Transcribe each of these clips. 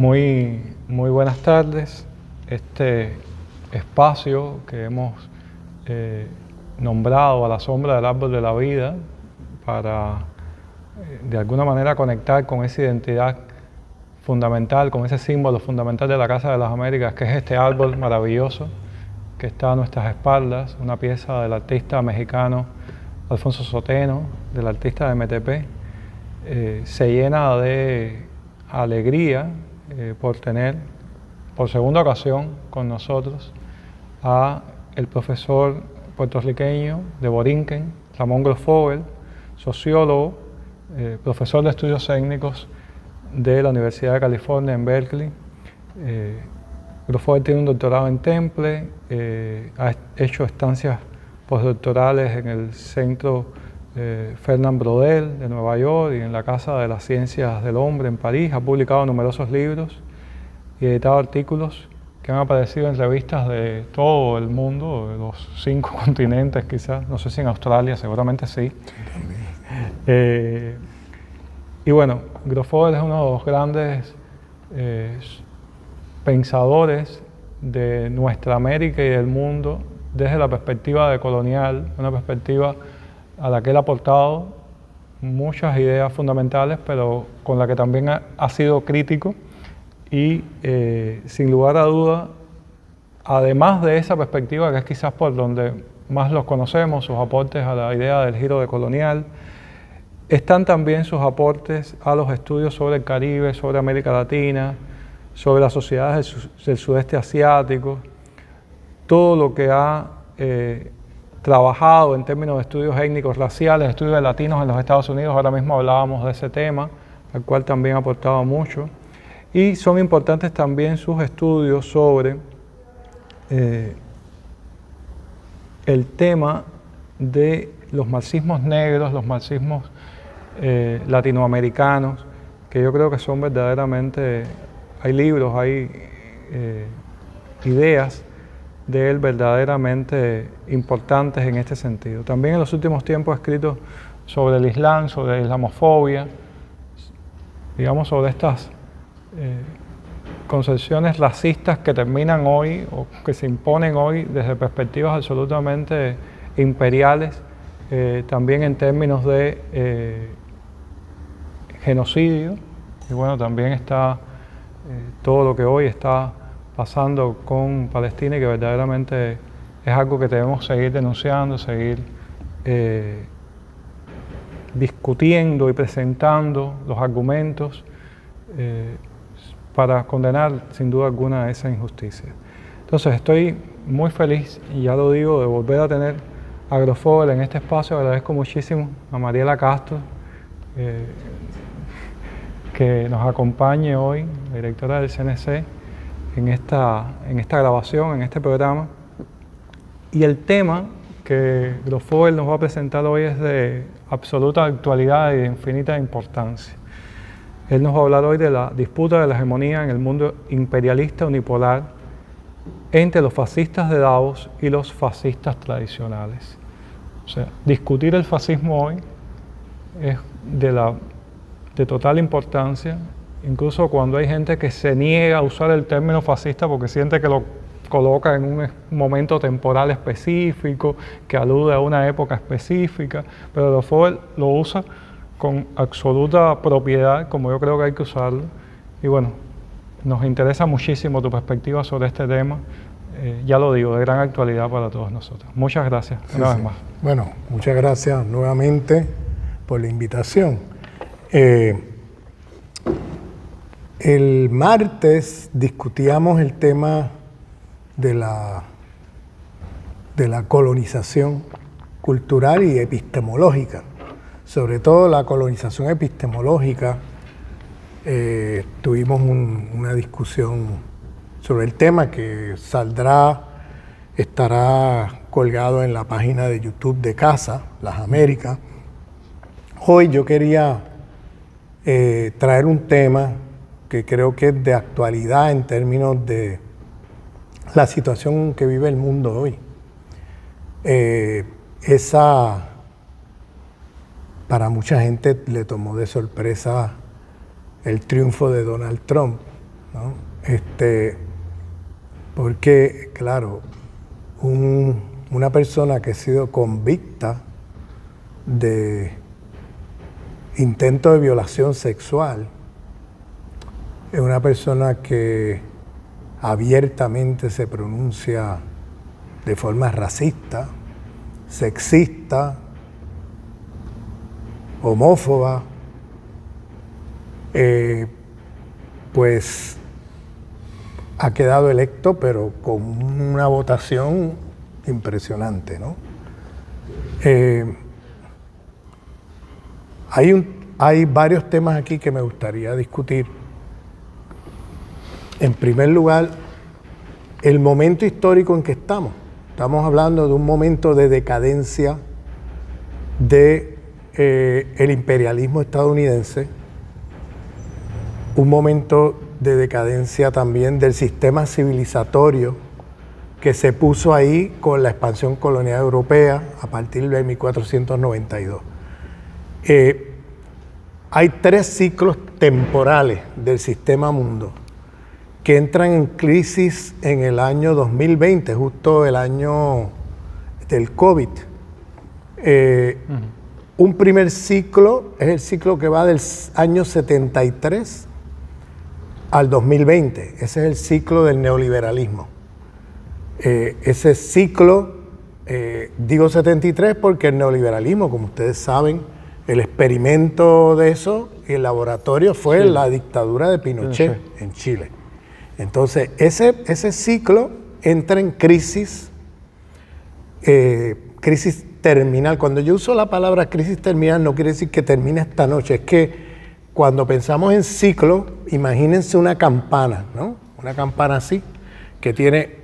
Muy buenas tardes. Este espacio que hemos nombrado a la sombra del árbol de la vida para de alguna manera conectar con esa identidad fundamental, con ese símbolo fundamental de la Casa de las Américas, que es este árbol maravilloso que está a nuestras espaldas, una pieza del artista mexicano Alfonso Soteno, del artista de MTP. Se llena de alegría por tener por segunda ocasión con nosotros a el profesor puertorriqueño de Borinquen, Ramón Grosfoguel, sociólogo, profesor de estudios étnicos de la Universidad de California en Berkeley. Grosfoguel tiene un doctorado en Temple, ha hecho estancias postdoctorales en el Centro Fernand Braudel de Nueva York y en la Casa de las Ciencias del Hombre en París. Ha publicado numerosos libros y editado artículos que han aparecido en revistas de todo el mundo, de los 5 continentes quizás, no sé si en Australia, seguramente sí. Y bueno, Grosfoguel es uno de los grandes pensadores de nuestra América y del mundo desde la perspectiva decolonial, una perspectiva a la que él ha aportado muchas ideas fundamentales, pero con la que también ha sido crítico y sin lugar a duda, además de esa perspectiva que es quizás por donde más los conocemos, sus aportes a la idea del giro decolonial, están también sus aportes a los estudios sobre el Caribe, sobre América Latina, sobre las sociedades del sudeste asiático, todo lo que ha trabajado en términos de estudios étnicos raciales, estudios de latinos en los Estados Unidos. Ahora mismo hablábamos de ese tema, al cual también ha aportado mucho. Y son importantes también sus estudios sobre el tema de los marxismos negros, los marxismos latinoamericanos, que yo creo que son verdaderamente, hay libros, hay ideas de él verdaderamente importantes en este sentido. También en los últimos tiempos ha escrito sobre el Islam, sobre la islamofobia, digamos sobre estas concepciones racistas que terminan hoy o que se imponen hoy desde perspectivas absolutamente imperiales, también en términos de genocidio. Y bueno, también está todo lo que hoy está pasando con Palestina y que verdaderamente es algo que debemos seguir denunciando, seguir discutiendo y presentando los argumentos para condenar sin duda alguna esa injusticia. Entonces estoy muy feliz, y ya lo digo, de volver a tener a Grosfoguel en este espacio. Agradezco muchísimo a Mariela Castro que nos acompañe hoy, la directora del CNC, en esta grabación, en este programa. Y el tema que Grosfoguel nos va a presentar hoy es de absoluta actualidad y de infinita importancia. Él nos va a hablar hoy de la disputa de la hegemonía en el mundo imperialista unipolar entre los fascistas de Davos y los fascistas tradicionales. O sea, discutir el fascismo hoy es de total importancia, incluso cuando hay gente que se niega a usar el término fascista porque siente que lo coloca en un momento temporal específico, que alude a una época específica, pero Grosfoguel lo usa con absoluta propiedad, como yo creo que hay que usarlo. Y bueno, nos interesa muchísimo tu perspectiva sobre este tema, ya lo digo, de gran actualidad para todos nosotros. Muchas gracias una vez más. Bueno, muchas gracias nuevamente por la invitación. El martes discutíamos el tema de la colonización cultural y epistemológica. Sobre todo la colonización epistemológica, tuvimos una discusión sobre el tema que estará colgado en la página de YouTube de Casa, Las Américas. Hoy yo quería traer un tema que creo que es de actualidad en términos de la situación que vive el mundo hoy. Para mucha gente le tomó de sorpresa el triunfo de Donald Trump ¿no? Porque, claro, una persona que ha sido convicta de intento de violación sexual es una persona que abiertamente se pronuncia de forma racista, sexista, homófoba, pues ha quedado electo, pero con una votación impresionante, ¿no? Hay varios temas aquí que me gustaría discutir. En primer lugar, el momento histórico en que estamos. Estamos hablando de un momento de decadencia del imperialismo estadounidense, un momento de decadencia también del sistema civilizatorio que se puso ahí con la expansión colonial europea a partir de 1492. Hay 3 ciclos temporales del sistema mundo que entran en crisis en el año 2020, justo el año del COVID. Un primer ciclo es el ciclo que va del año 73 al 2020. Ese es el ciclo del neoliberalismo. Ese ciclo, digo 73 porque el neoliberalismo, como ustedes saben, el experimento de eso y el laboratorio fue la dictadura de Pinochet en Chile. Entonces, ese ciclo entra en crisis terminal. Cuando yo uso la palabra crisis terminal, no quiere decir que termine esta noche, es que cuando pensamos en ciclo, imagínense una campana, ¿no? Una campana así, que tiene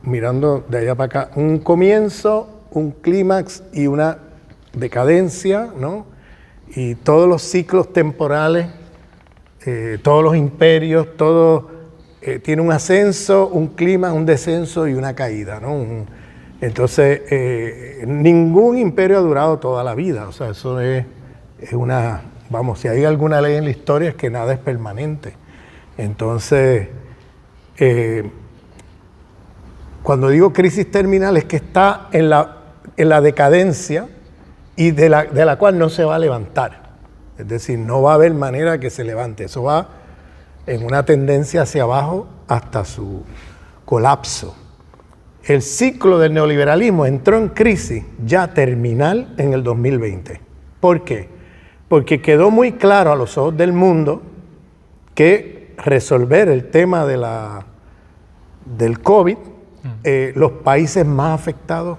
mirando de allá para acá, un comienzo, un clímax y una decadencia, ¿no? Y todos los ciclos temporales, todos los imperios, todo tiene un ascenso, un clímax, un descenso y una caída, ¿no? Entonces, ningún imperio ha durado toda la vida, o sea, eso es una, vamos, si hay alguna ley en la historia es que nada es permanente. Entonces, cuando digo crisis terminal es que está en la decadencia y de la cual no se va a levantar. Es decir, no va a haber manera que se levante. Eso va en una tendencia hacia abajo hasta su colapso. El ciclo del neoliberalismo entró en crisis ya terminal en el 2020. ¿Por qué? Porque quedó muy claro a los ojos del mundo que resolver el tema del COVID, los países más afectados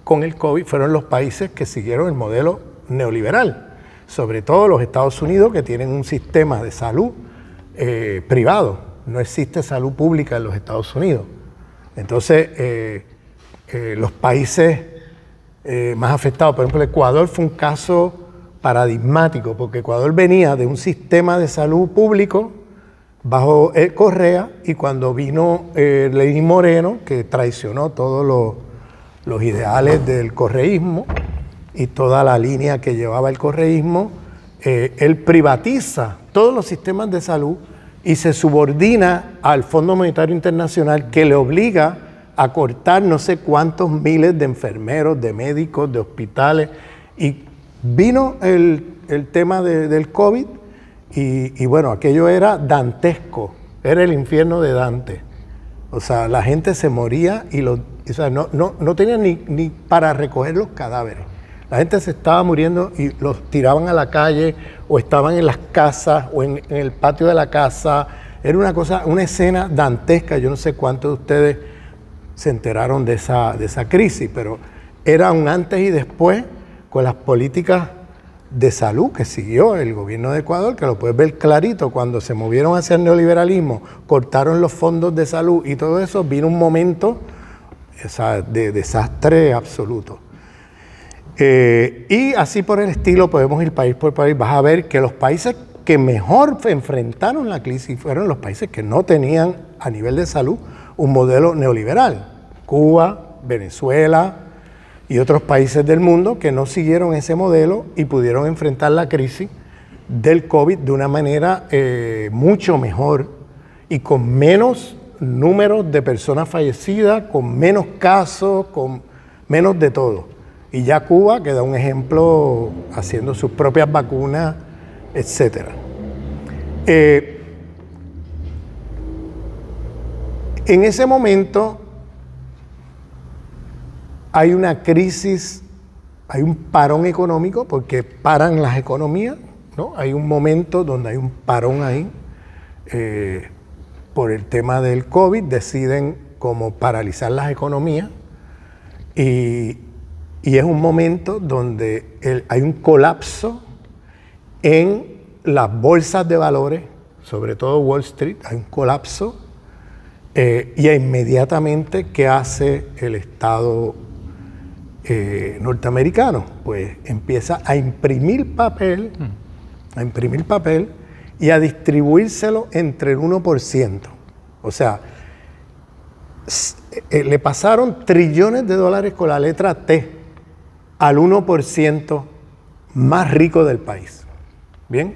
con el COVID fueron los países que siguieron el modelo neoliberal, sobre todo los Estados Unidos, que tienen un sistema de salud privado. No existe salud pública en los Estados Unidos. Entonces, los países más afectados, por ejemplo, Ecuador fue un caso paradigmático, porque Ecuador venía de un sistema de salud público bajo Correa, y cuando vino Lenín Moreno, que traicionó todos los ideales del correísmo y toda la línea que llevaba el correísmo, él privatiza todos los sistemas de salud y se subordina al Fondo Monetario Internacional, que le obliga a cortar no sé cuántos miles de enfermeros, de médicos, de hospitales. Y vino el tema del COVID y bueno, aquello era dantesco, era el infierno de Dante. O sea, la gente se moría y o sea, no tenían ni para recoger los cadáveres. La gente se estaba muriendo y los tiraban a la calle o estaban en las casas o en el patio de la casa. Era una escena dantesca. Yo no sé cuántos de ustedes se enteraron de esa crisis, pero era un antes y después con las políticas de salud que siguió el gobierno de Ecuador, que lo puedes ver clarito. Cuando se movieron hacia el neoliberalismo, cortaron los fondos de salud y todo eso, vino un momento de desastre absoluto. Y así por el estilo podemos ir país por país. Vas a ver que los países que mejor enfrentaron la crisis fueron los países que no tenían a nivel de salud un modelo neoliberal. Cuba, Venezuela y otros países del mundo que no siguieron ese modelo y pudieron enfrentar la crisis del COVID de una manera mucho mejor y con menos números de personas fallecidas, con menos casos, con menos de todo. Y ya Cuba, que da un ejemplo haciendo sus propias vacunas, etc. En ese momento hay una crisis, hay un parón económico porque paran las economías, ¿no? Hay un momento donde hay un parón ahí por el tema del COVID, deciden como paralizar las economías y es un momento donde hay un colapso en las bolsas de valores, sobre todo Wall Street, hay un colapso y inmediatamente, ¿qué hace el Estado norteamericano? Pues empieza a imprimir papel y a distribuírselo entre el 1%. O sea, le pasaron trillones de dólares con la letra T al 1% más rico del país. Bien,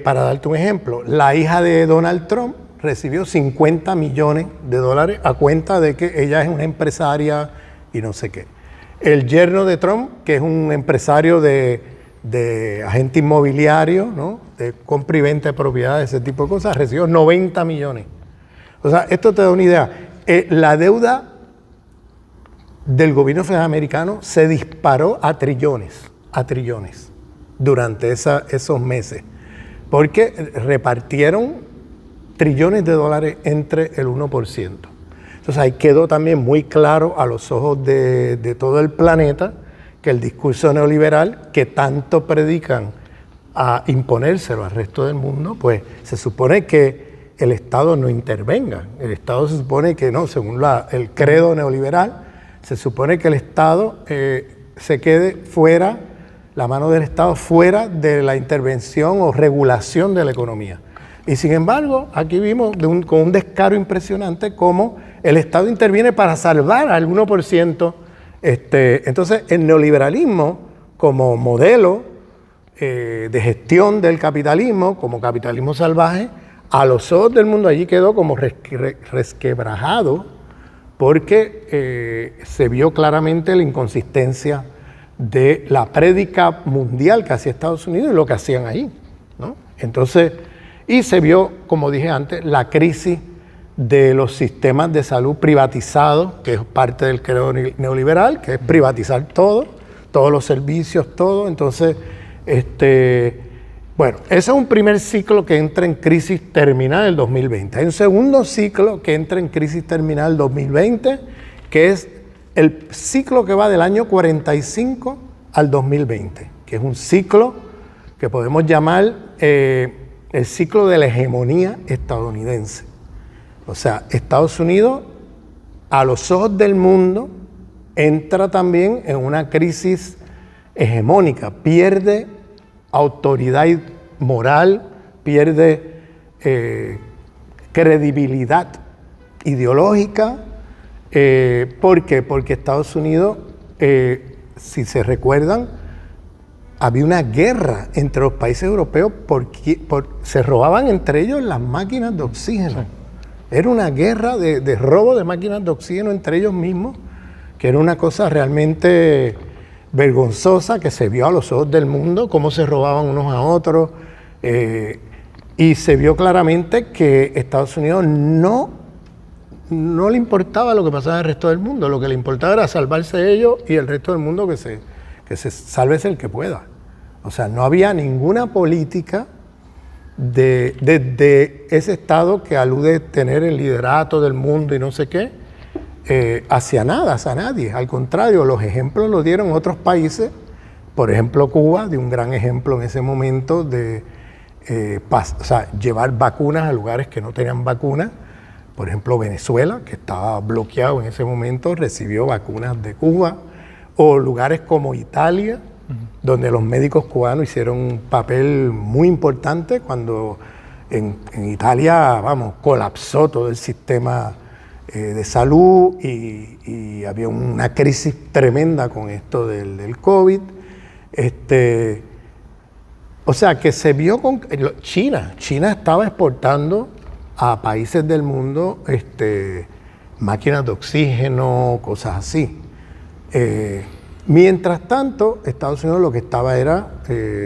para darte un ejemplo, la hija de Donald Trump recibió 50 millones de dólares a cuenta de que ella es una empresaria y no sé qué. El yerno de Trump, que es un empresario de agente inmobiliario, ¿no? De compra y venta de propiedades, ese tipo de cosas, recibió 90 millones. O sea, esto te da una idea. La deuda del gobierno federal americano se disparó a trillones durante esos meses, porque repartieron trillones de dólares entre el 1%. Entonces ahí quedó también muy claro a los ojos de todo el planeta que el discurso neoliberal que tanto predican a imponérselo al resto del mundo, pues se supone que el Estado no intervenga. El Estado se supone que no, según el credo neoliberal, se supone que el Estado se quede fuera, la mano del Estado fuera de la intervención o regulación de la economía. Y sin embargo, aquí vimos con un descaro impresionante cómo el Estado interviene para salvar al 1%. Entonces, el neoliberalismo como modelo de gestión del capitalismo, como capitalismo salvaje, a los ojos del mundo allí quedó como resquebrajado porque se vio claramente la inconsistencia de la prédica mundial que hacía Estados Unidos y lo que hacían ahí, ¿no? Entonces, y se vio, como dije antes, la crisis de los sistemas de salud privatizados, que es parte del credo neoliberal, que es privatizar todo, todos los servicios, todo. Entonces, bueno, ese es un primer ciclo que entra en crisis terminal en el 2020. Hay un segundo ciclo que entra en crisis terminal en el 2020, que es el ciclo que va del año 45 al 2020, que es un ciclo que podemos llamar el ciclo de la hegemonía estadounidense. O sea, Estados Unidos, a los ojos del mundo, entra también en una crisis hegemónica, pierde autoridad moral, pierde credibilidad ideológica. ¿Por qué? Porque Estados Unidos, si se recuerdan, había una guerra entre los países europeos porque se robaban entre ellos las máquinas de oxígeno. Sí. Era una guerra de robo de máquinas de oxígeno entre ellos mismos, que era una cosa realmente vergonzosa que se vio a los ojos del mundo, cómo se robaban unos a otros, y se vio claramente que Estados Unidos no le importaba lo que pasaba en el resto del mundo, lo que le importaba era salvarse ellos y el resto del mundo que se salve el que pueda. O sea, no había ninguna política de ese Estado que alude tener el liderato del mundo y no sé qué, hacia nada, hacia nadie. Al contrario, los ejemplos los dieron otros países. Por ejemplo, Cuba dio un gran ejemplo en ese momento de llevar vacunas a lugares que no tenían vacunas. Por ejemplo, Venezuela, que estaba bloqueado en ese momento, recibió vacunas de Cuba. O lugares como Italia, donde los médicos cubanos hicieron un papel muy importante cuando en Italia, colapsó todo el sistema de salud y había una crisis tremenda con esto del COVID. O sea, que se vio con China. China estaba exportando a países del mundo máquinas de oxígeno, cosas así. Mientras tanto, Estados Unidos lo que estaba era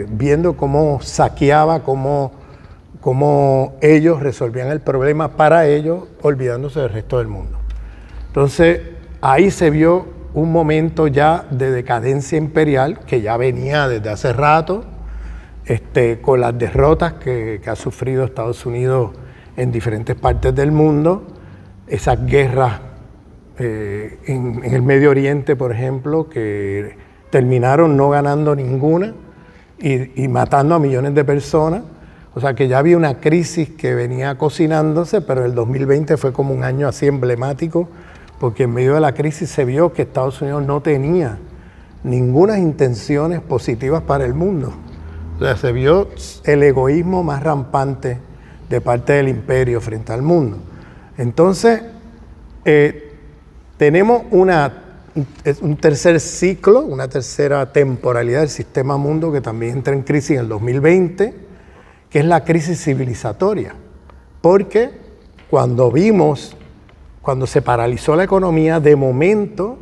viendo cómo saqueaba, cómo ellos resolvían el problema para ellos, olvidándose del resto del mundo. Entonces, ahí se vio un momento ya de decadencia imperial que ya venía desde hace rato, con las derrotas que ha sufrido Estados Unidos en diferentes partes del mundo, esas guerras en el Medio Oriente, por ejemplo, que terminaron no ganando ninguna y matando a millones de personas. O sea que ya había una crisis que venía cocinándose, pero el 2020 fue como un año así emblemático, porque en medio de la crisis se vio que Estados Unidos no tenía ninguna intenciones positivas para el mundo. O sea, se vio el egoísmo más rampante de parte del imperio frente al mundo. Entonces, tenemos un tercer ciclo, una tercera temporalidad del sistema mundo que también entra en crisis en el 2020, que es la crisis civilizatoria. Porque cuando se paralizó la economía, de momento,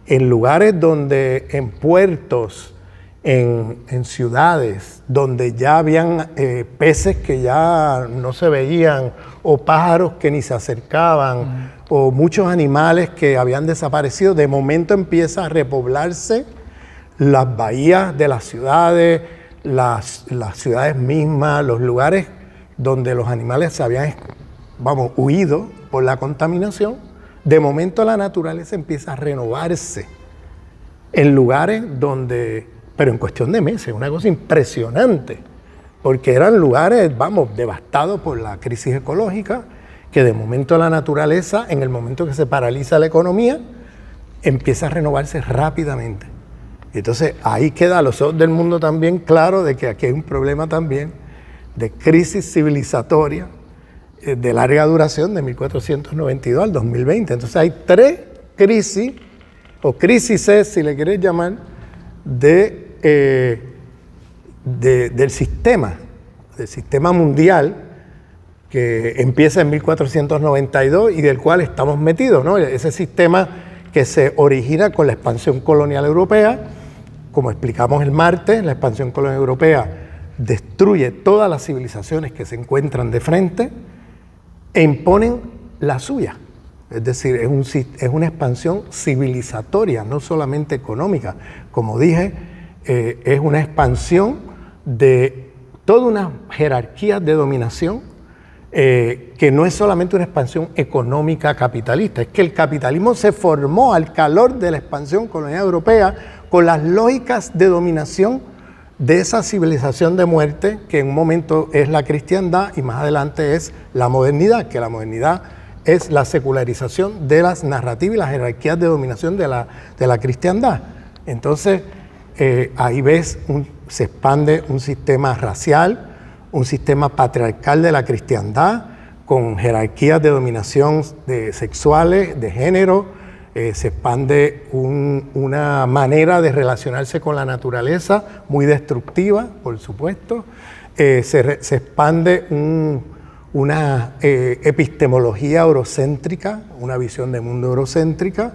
en lugares donde, en puertos, en ciudades, donde ya habían peces que ya no se veían, o pájaros que ni se acercaban, o muchos animales que habían desaparecido, de momento empieza a repoblarse las bahías de las ciudades, las ciudades mismas, los lugares donde los animales se habían, huido por la contaminación. De momento la naturaleza empieza a renovarse en lugares donde, pero en cuestión de meses, una cosa impresionante, porque eran lugares, devastados por la crisis ecológica, que de momento la naturaleza, en el momento que se paraliza la economía, empieza a renovarse rápidamente. Entonces ahí queda a los ojos del mundo también claro de que aquí hay un problema también de crisis civilizatoria de larga duración de 1492 al 2020. Entonces hay tres crisis, o crisis, si le querés llamar, del sistema mundial, que empieza en 1492 y del cual estamos metidos, ¿no? Ese sistema que se origina con la expansión colonial europea. Como explicamos el martes, la expansión colonial europea destruye todas las civilizaciones que se encuentran de frente e imponen la suya. Es decir, es una expansión civilizatoria, no solamente económica. Como dije, es una expansión de toda una jerarquía de dominación, que no es solamente una expansión económica capitalista, es que el capitalismo se formó al calor de la expansión colonial europea con las lógicas de dominación de esa civilización de muerte que en un momento es la cristiandad y más adelante es la modernidad, que la modernidad es la secularización de las narrativas y las jerarquías de dominación de la cristiandad. Entonces, ahí se expande un sistema racial, un sistema patriarcal de la cristiandad, con jerarquías de dominación sexuales, de género. Se expande una manera de relacionarse con la naturaleza muy destructiva, por supuesto. Se expande una epistemología eurocéntrica, una visión de mundo eurocéntrica.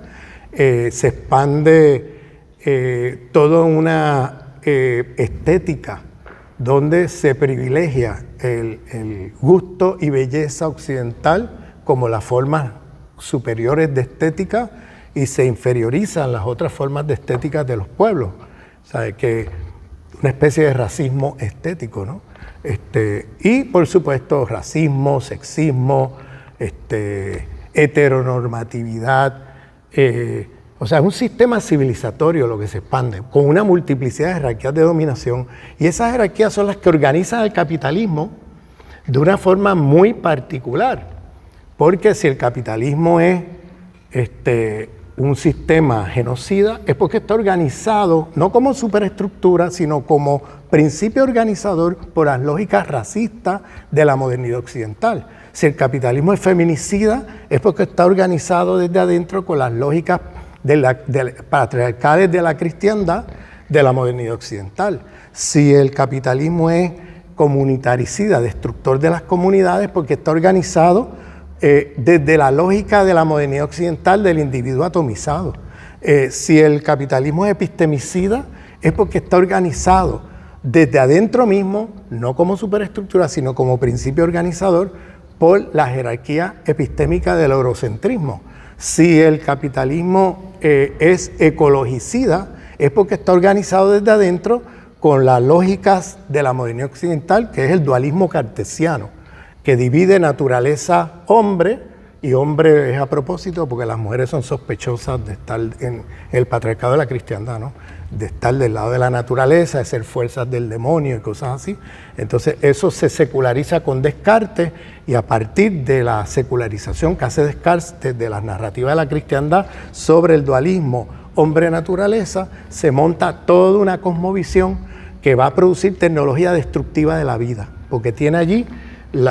Se expande toda una estética donde se privilegia el gusto y belleza occidental como las formas superiores de estética y se inferiorizan las otras formas de estética de los pueblos. O sea, que una especie de racismo estético, ¿no? Y por supuesto racismo, sexismo, heteronormatividad. O sea, es un sistema civilizatorio lo que se expande, con una multiplicidad de jerarquías de dominación, y esas jerarquías son las que organizan el capitalismo de una forma muy particular, porque si el capitalismo es un sistema genocida, es porque está organizado no como superestructura, sino como principio organizador por las lógicas racistas de la modernidad occidental. Si el capitalismo es feminicida, es porque está organizado desde adentro con las lógicas patriarcales de la cristiandad de la modernidad occidental. si el capitalismo es comunitaricida, destructor de las comunidades, porque está organizado desde la lógica de la modernidad occidental del individuo atomizado. Si el capitalismo es epistemicida, es porque está organizado desde adentro mismo, no como superestructura, sino como principio organizador, por la jerarquía epistémica del eurocentrismo. Si el capitalismo es ecologicida, es porque está organizado desde adentro con las lógicas de la modernidad occidental, que es el dualismo cartesiano, que divide naturaleza-hombre, y hombre es a propósito porque las mujeres son sospechosas de estar en el patriarcado de la cristiandad, ¿no? De estar del lado de la naturaleza, de ser fuerzas del demonio y cosas así. Entonces eso se seculariza con Descartes, y a partir de la secularización que hace Descartes de las narrativas de la cristiandad sobre el dualismo hombre-naturaleza, se monta toda una cosmovisión que va a producir tecnología destructiva de la vida, porque tiene allí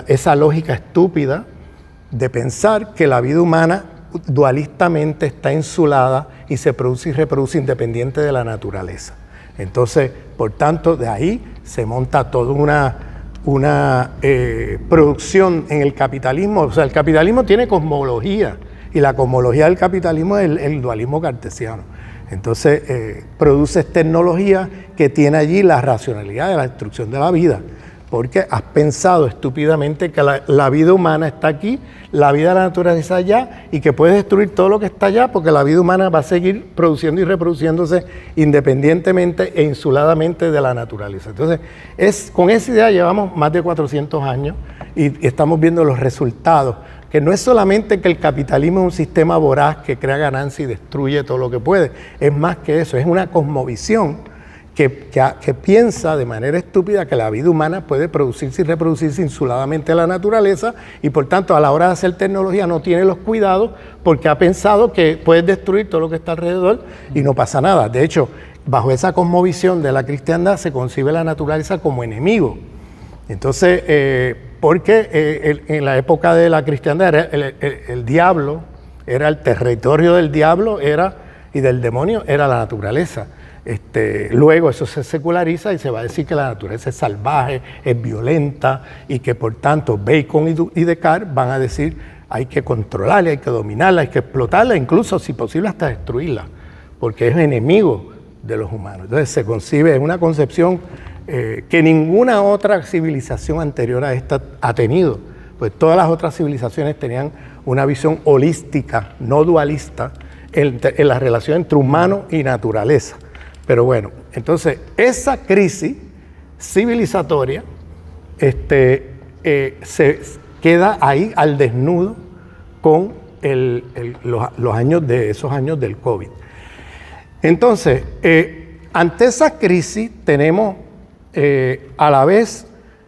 esa lógica estúpida de pensar que la vida humana dualistamente está insulada y se produce y reproduce independiente de la naturaleza. Entonces, por tanto, de ahí se monta toda una producción en el capitalismo. O sea, el capitalismo tiene cosmología, y la cosmología del capitalismo es el dualismo cartesiano. Entonces, produce tecnología que tiene allí la racionalidad de la destrucción de la vida, porque has pensado estúpidamente que la vida humana está aquí, la vida de la naturaleza allá, y que puedes destruir todo lo que está allá, porque la vida humana va a seguir produciendo y reproduciéndose independientemente e insuladamente de la naturaleza. Entonces, con esa idea llevamos más de 400 años y estamos viendo los resultados, que no es solamente que el capitalismo es un sistema voraz que crea ganancia y destruye todo lo que puede, es más que eso, es una cosmovisión que piensa de manera estúpida que la vida humana puede producirse y reproducirse insuladamente de la naturaleza, y por tanto a la hora de hacer tecnología no tiene los cuidados porque ha pensado que puedes destruir todo lo que está alrededor y no pasa nada. De hecho, bajo esa cosmovisión de la cristiandad se concibe la naturaleza como enemigo. Entonces, porque en la época de la cristiandad el diablo, era el territorio del diablo y del demonio era la naturaleza. Luego eso se seculariza y se va a decir que la naturaleza es salvaje, es violenta, y que por tanto Bacon y Descartes van a decir hay que controlarla, hay que dominarla, hay que explotarla, incluso si posible hasta destruirla, porque es enemigo de los humanos. Entonces se concibe, es una concepción que ninguna otra civilización anterior a esta ha tenido, pues todas las otras civilizaciones tenían una visión holística, no dualista, en la relación entre humano y naturaleza. Pero bueno, entonces esa crisis civilizatoria se queda ahí al desnudo con esos años del COVID. Entonces, ante esa crisis tenemos a la vez,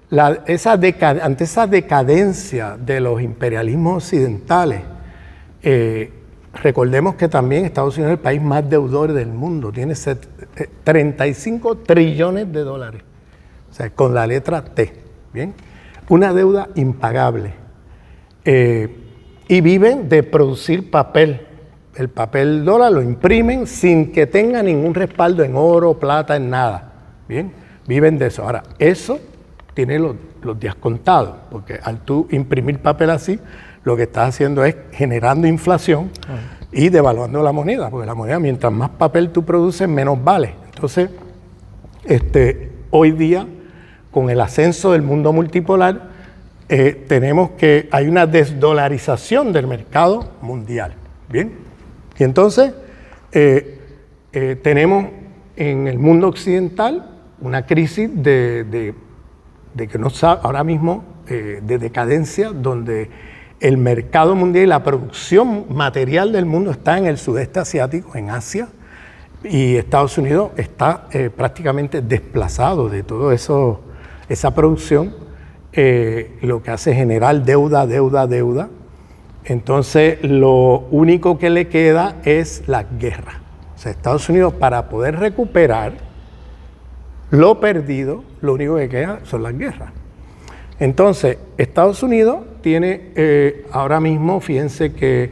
ante esa decadencia de los imperialismos occidentales, recordemos que también Estados Unidos es el país más deudor del mundo, tiene 35 trillones de dólares, o sea, con la letra T, ¿bien? Una deuda impagable. Y viven de producir papel. El papel dólar lo imprimen sin que tenga ningún respaldo en oro, plata, en nada, ¿bien? Viven de eso. Ahora, eso tiene los días contados, porque al tú imprimir papel así, lo que estás haciendo es generando inflación y devaluando la moneda, porque la moneda, mientras más papel tú produces, menos vale. Entonces, hoy día, con el ascenso del mundo multipolar, tenemos que hay una desdolarización del mercado mundial, ¿bien? Y entonces, tenemos en el mundo occidental una crisis de que no sabe, ahora mismo, de decadencia, donde el mercado mundial y la producción material del mundo está en el sudeste asiático, en Asia, y Estados Unidos está prácticamente desplazado de todo eso, esa producción, lo que hace es generar deuda. Entonces, lo único que le queda es la guerra. O sea, Estados Unidos, para poder recuperar lo perdido, lo único que queda son las guerras. Entonces, Estados Unidos tiene ahora mismo, fíjense que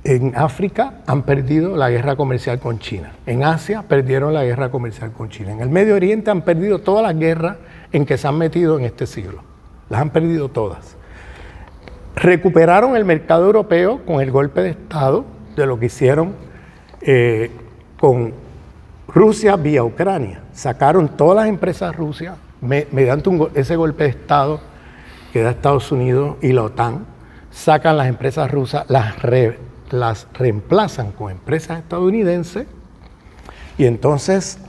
En África han perdido la guerra comercial con China. En Asia perdieron la guerra comercial con China. En el Medio Oriente han perdido todas las guerras en que se han metido en este siglo. Las han perdido todas. Recuperaron el mercado europeo con el golpe de Estado de lo que hicieron con Rusia vía Ucrania. Sacaron todas las empresas rusas mediante ese golpe de Estado que da Estados Unidos y la OTAN. Sacan las empresas rusas, las reemplazan con empresas estadounidenses y entonces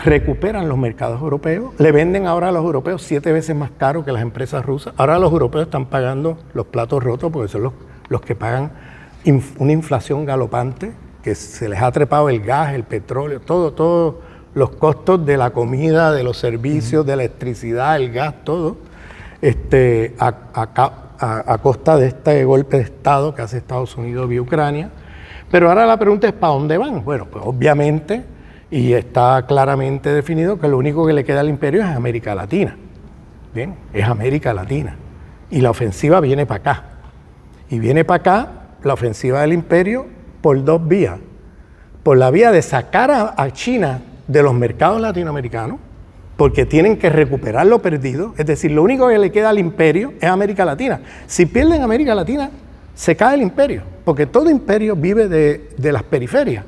recuperan los mercados europeos, le venden ahora a los europeos 7 veces más caro que las empresas rusas. Ahora los europeos están pagando los platos rotos porque son los que pagan una inflación galopante, que se les ha trepado el gas, el petróleo, todos los costos de la comida, de los servicios, de la electricidad, el gas, todo, a costa de este golpe de Estado que hace Estados Unidos vía Ucrania. Pero ahora la pregunta es, ¿para dónde van? Bueno, pues obviamente, y está claramente definido, que lo único que le queda al imperio es América Latina. Bien, es América Latina. Y la ofensiva viene para acá. Y viene para acá la ofensiva del imperio por 2 vías. Por la vía de sacar a China de los mercados latinoamericanos, porque tienen que recuperar lo perdido. Es decir, lo único que le queda al imperio es América Latina. Si pierden América Latina, se cae el imperio, porque todo imperio vive de las periferias.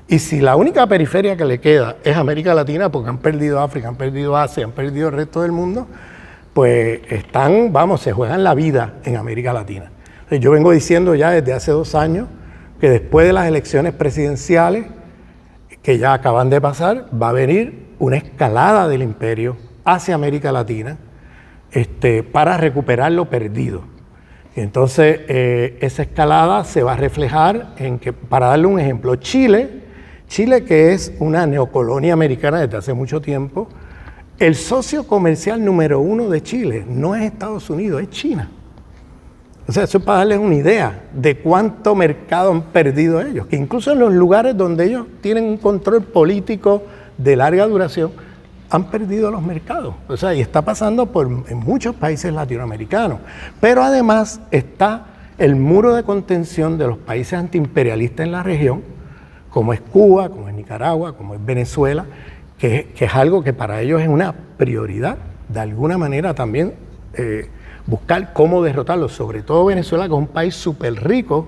Y si la única periferia que le queda es América Latina, porque han perdido África, han perdido Asia, han perdido el resto del mundo, pues se juegan la vida en América Latina. Entonces, yo vengo diciendo ya desde hace 2 años que después de las elecciones presidenciales, que ya acaban de pasar, va a venir una escalada del imperio hacia América Latina para recuperar lo perdido. Y entonces esa escalada se va a reflejar en que, para darle un ejemplo, Chile, que es una neocolonia americana desde hace mucho tiempo, el socio comercial número 1 de Chile no es Estados Unidos, es China. O sea, eso es para darles una idea de cuánto mercado han perdido ellos, que incluso en los lugares donde ellos tienen un control político de larga duración, han perdido los mercados. O sea, y está pasando en muchos países latinoamericanos. Pero además está el muro de contención de los países antiimperialistas en la región, como es Cuba, como es Nicaragua, como es Venezuela, que es algo que para ellos es una prioridad, de alguna manera también buscar cómo derrotarlos, sobre todo Venezuela, que es un país súper rico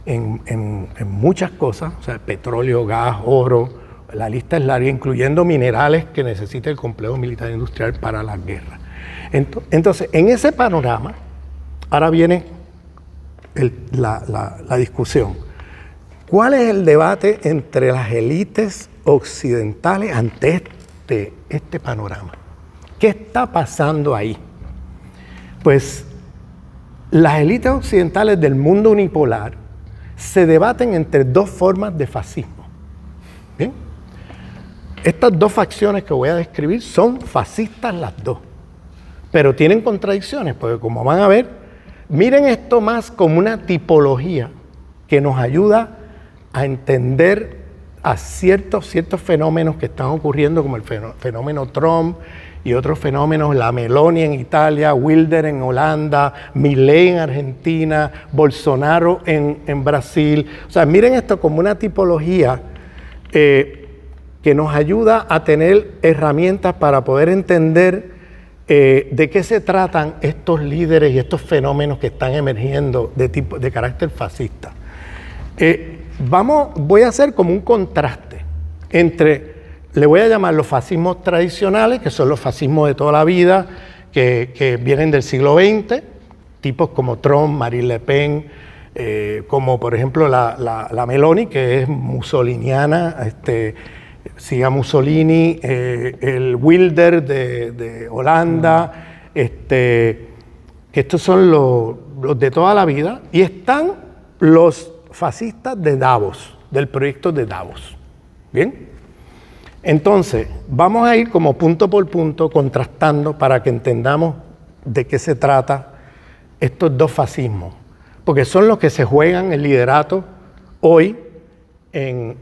en muchas cosas, o sea, petróleo, gas, oro, la lista es larga, incluyendo minerales que necesita el complejo militar industrial para las guerras. Entonces, en ese panorama, ahora viene la discusión. ¿Cuál es el debate entre las élites occidentales ante este panorama? ¿Qué está pasando ahí? Pues las élites occidentales del mundo unipolar se debaten entre 2 formas de fascismo. ¿Bien? Estas 2 facciones que voy a describir son fascistas las 2, pero tienen contradicciones, porque como van a ver, miren esto más como una tipología que nos ayuda a entender a ciertos fenómenos que están ocurriendo, como el fenómeno Trump y otros fenómenos, la Meloni en Italia, Wilder en Holanda, Milei en Argentina, Bolsonaro en Brasil. O sea, miren esto como una tipología que nos ayuda a tener herramientas para poder entender de qué se tratan estos líderes y estos fenómenos que están emergiendo de carácter fascista. Voy a hacer como un contraste entre, le voy a llamar los fascismos tradicionales, que son los fascismos de toda la vida, que vienen del siglo XX, tipos como Trump, Marine Le Pen, como por ejemplo la Meloni, que es mussoliniana, sigue a Mussolini, el Wilder de Holanda, que estos son los de toda la vida, y están los fascistas de Davos, del proyecto de Davos. ¿Bien? Entonces, vamos a ir como punto por punto contrastando para que entendamos de qué se trata estos 2 fascismos, porque son los que se juegan el liderato hoy en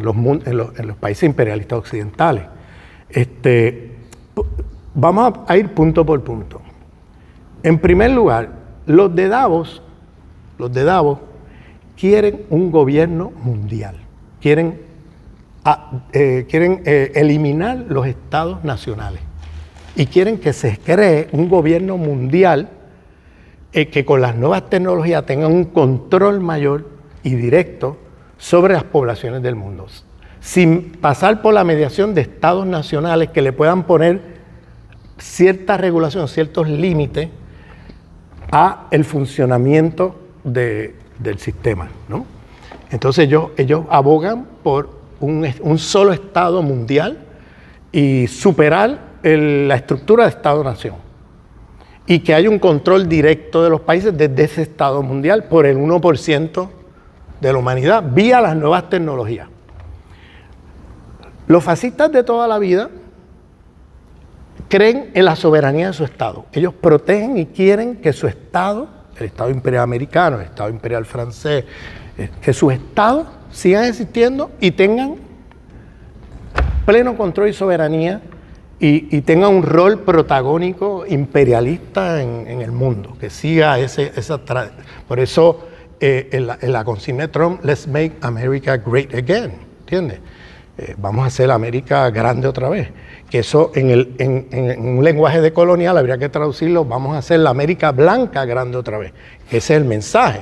los países imperialistas occidentales. Vamos a ir punto por punto. En primer lugar, los de Davos los de Davos, quieren un gobierno mundial. Quieren eliminar los estados nacionales. Y quieren que se cree un gobierno mundial que con las nuevas tecnologías tenga un control mayor y directo sobre las poblaciones del mundo, sin pasar por la mediación de estados nacionales que le puedan poner cierta regulación, ciertos límites a el funcionamiento del sistema, ¿no? Entonces ellos abogan por un solo estado mundial y superar la estructura de estado-nación y que haya un control directo de los países desde ese estado mundial por el 1% de la humanidad vía las nuevas tecnologías. Los fascistas de toda la vida creen en la soberanía de su estado. Ellos protegen y quieren que su estado, el estado imperial americano, el estado imperial francés, que sus estados sigan existiendo y tengan pleno control y soberanía y tengan un rol protagónico imperialista en el mundo, que siga esa tradición. Por eso en la consigna de Trump, let's make America great again, ¿entiendes? Vamos a hacer América grande otra vez. Que eso en un lenguaje de colonial habría que traducirlo, vamos a hacer la América blanca grande otra vez. Ese es el mensaje.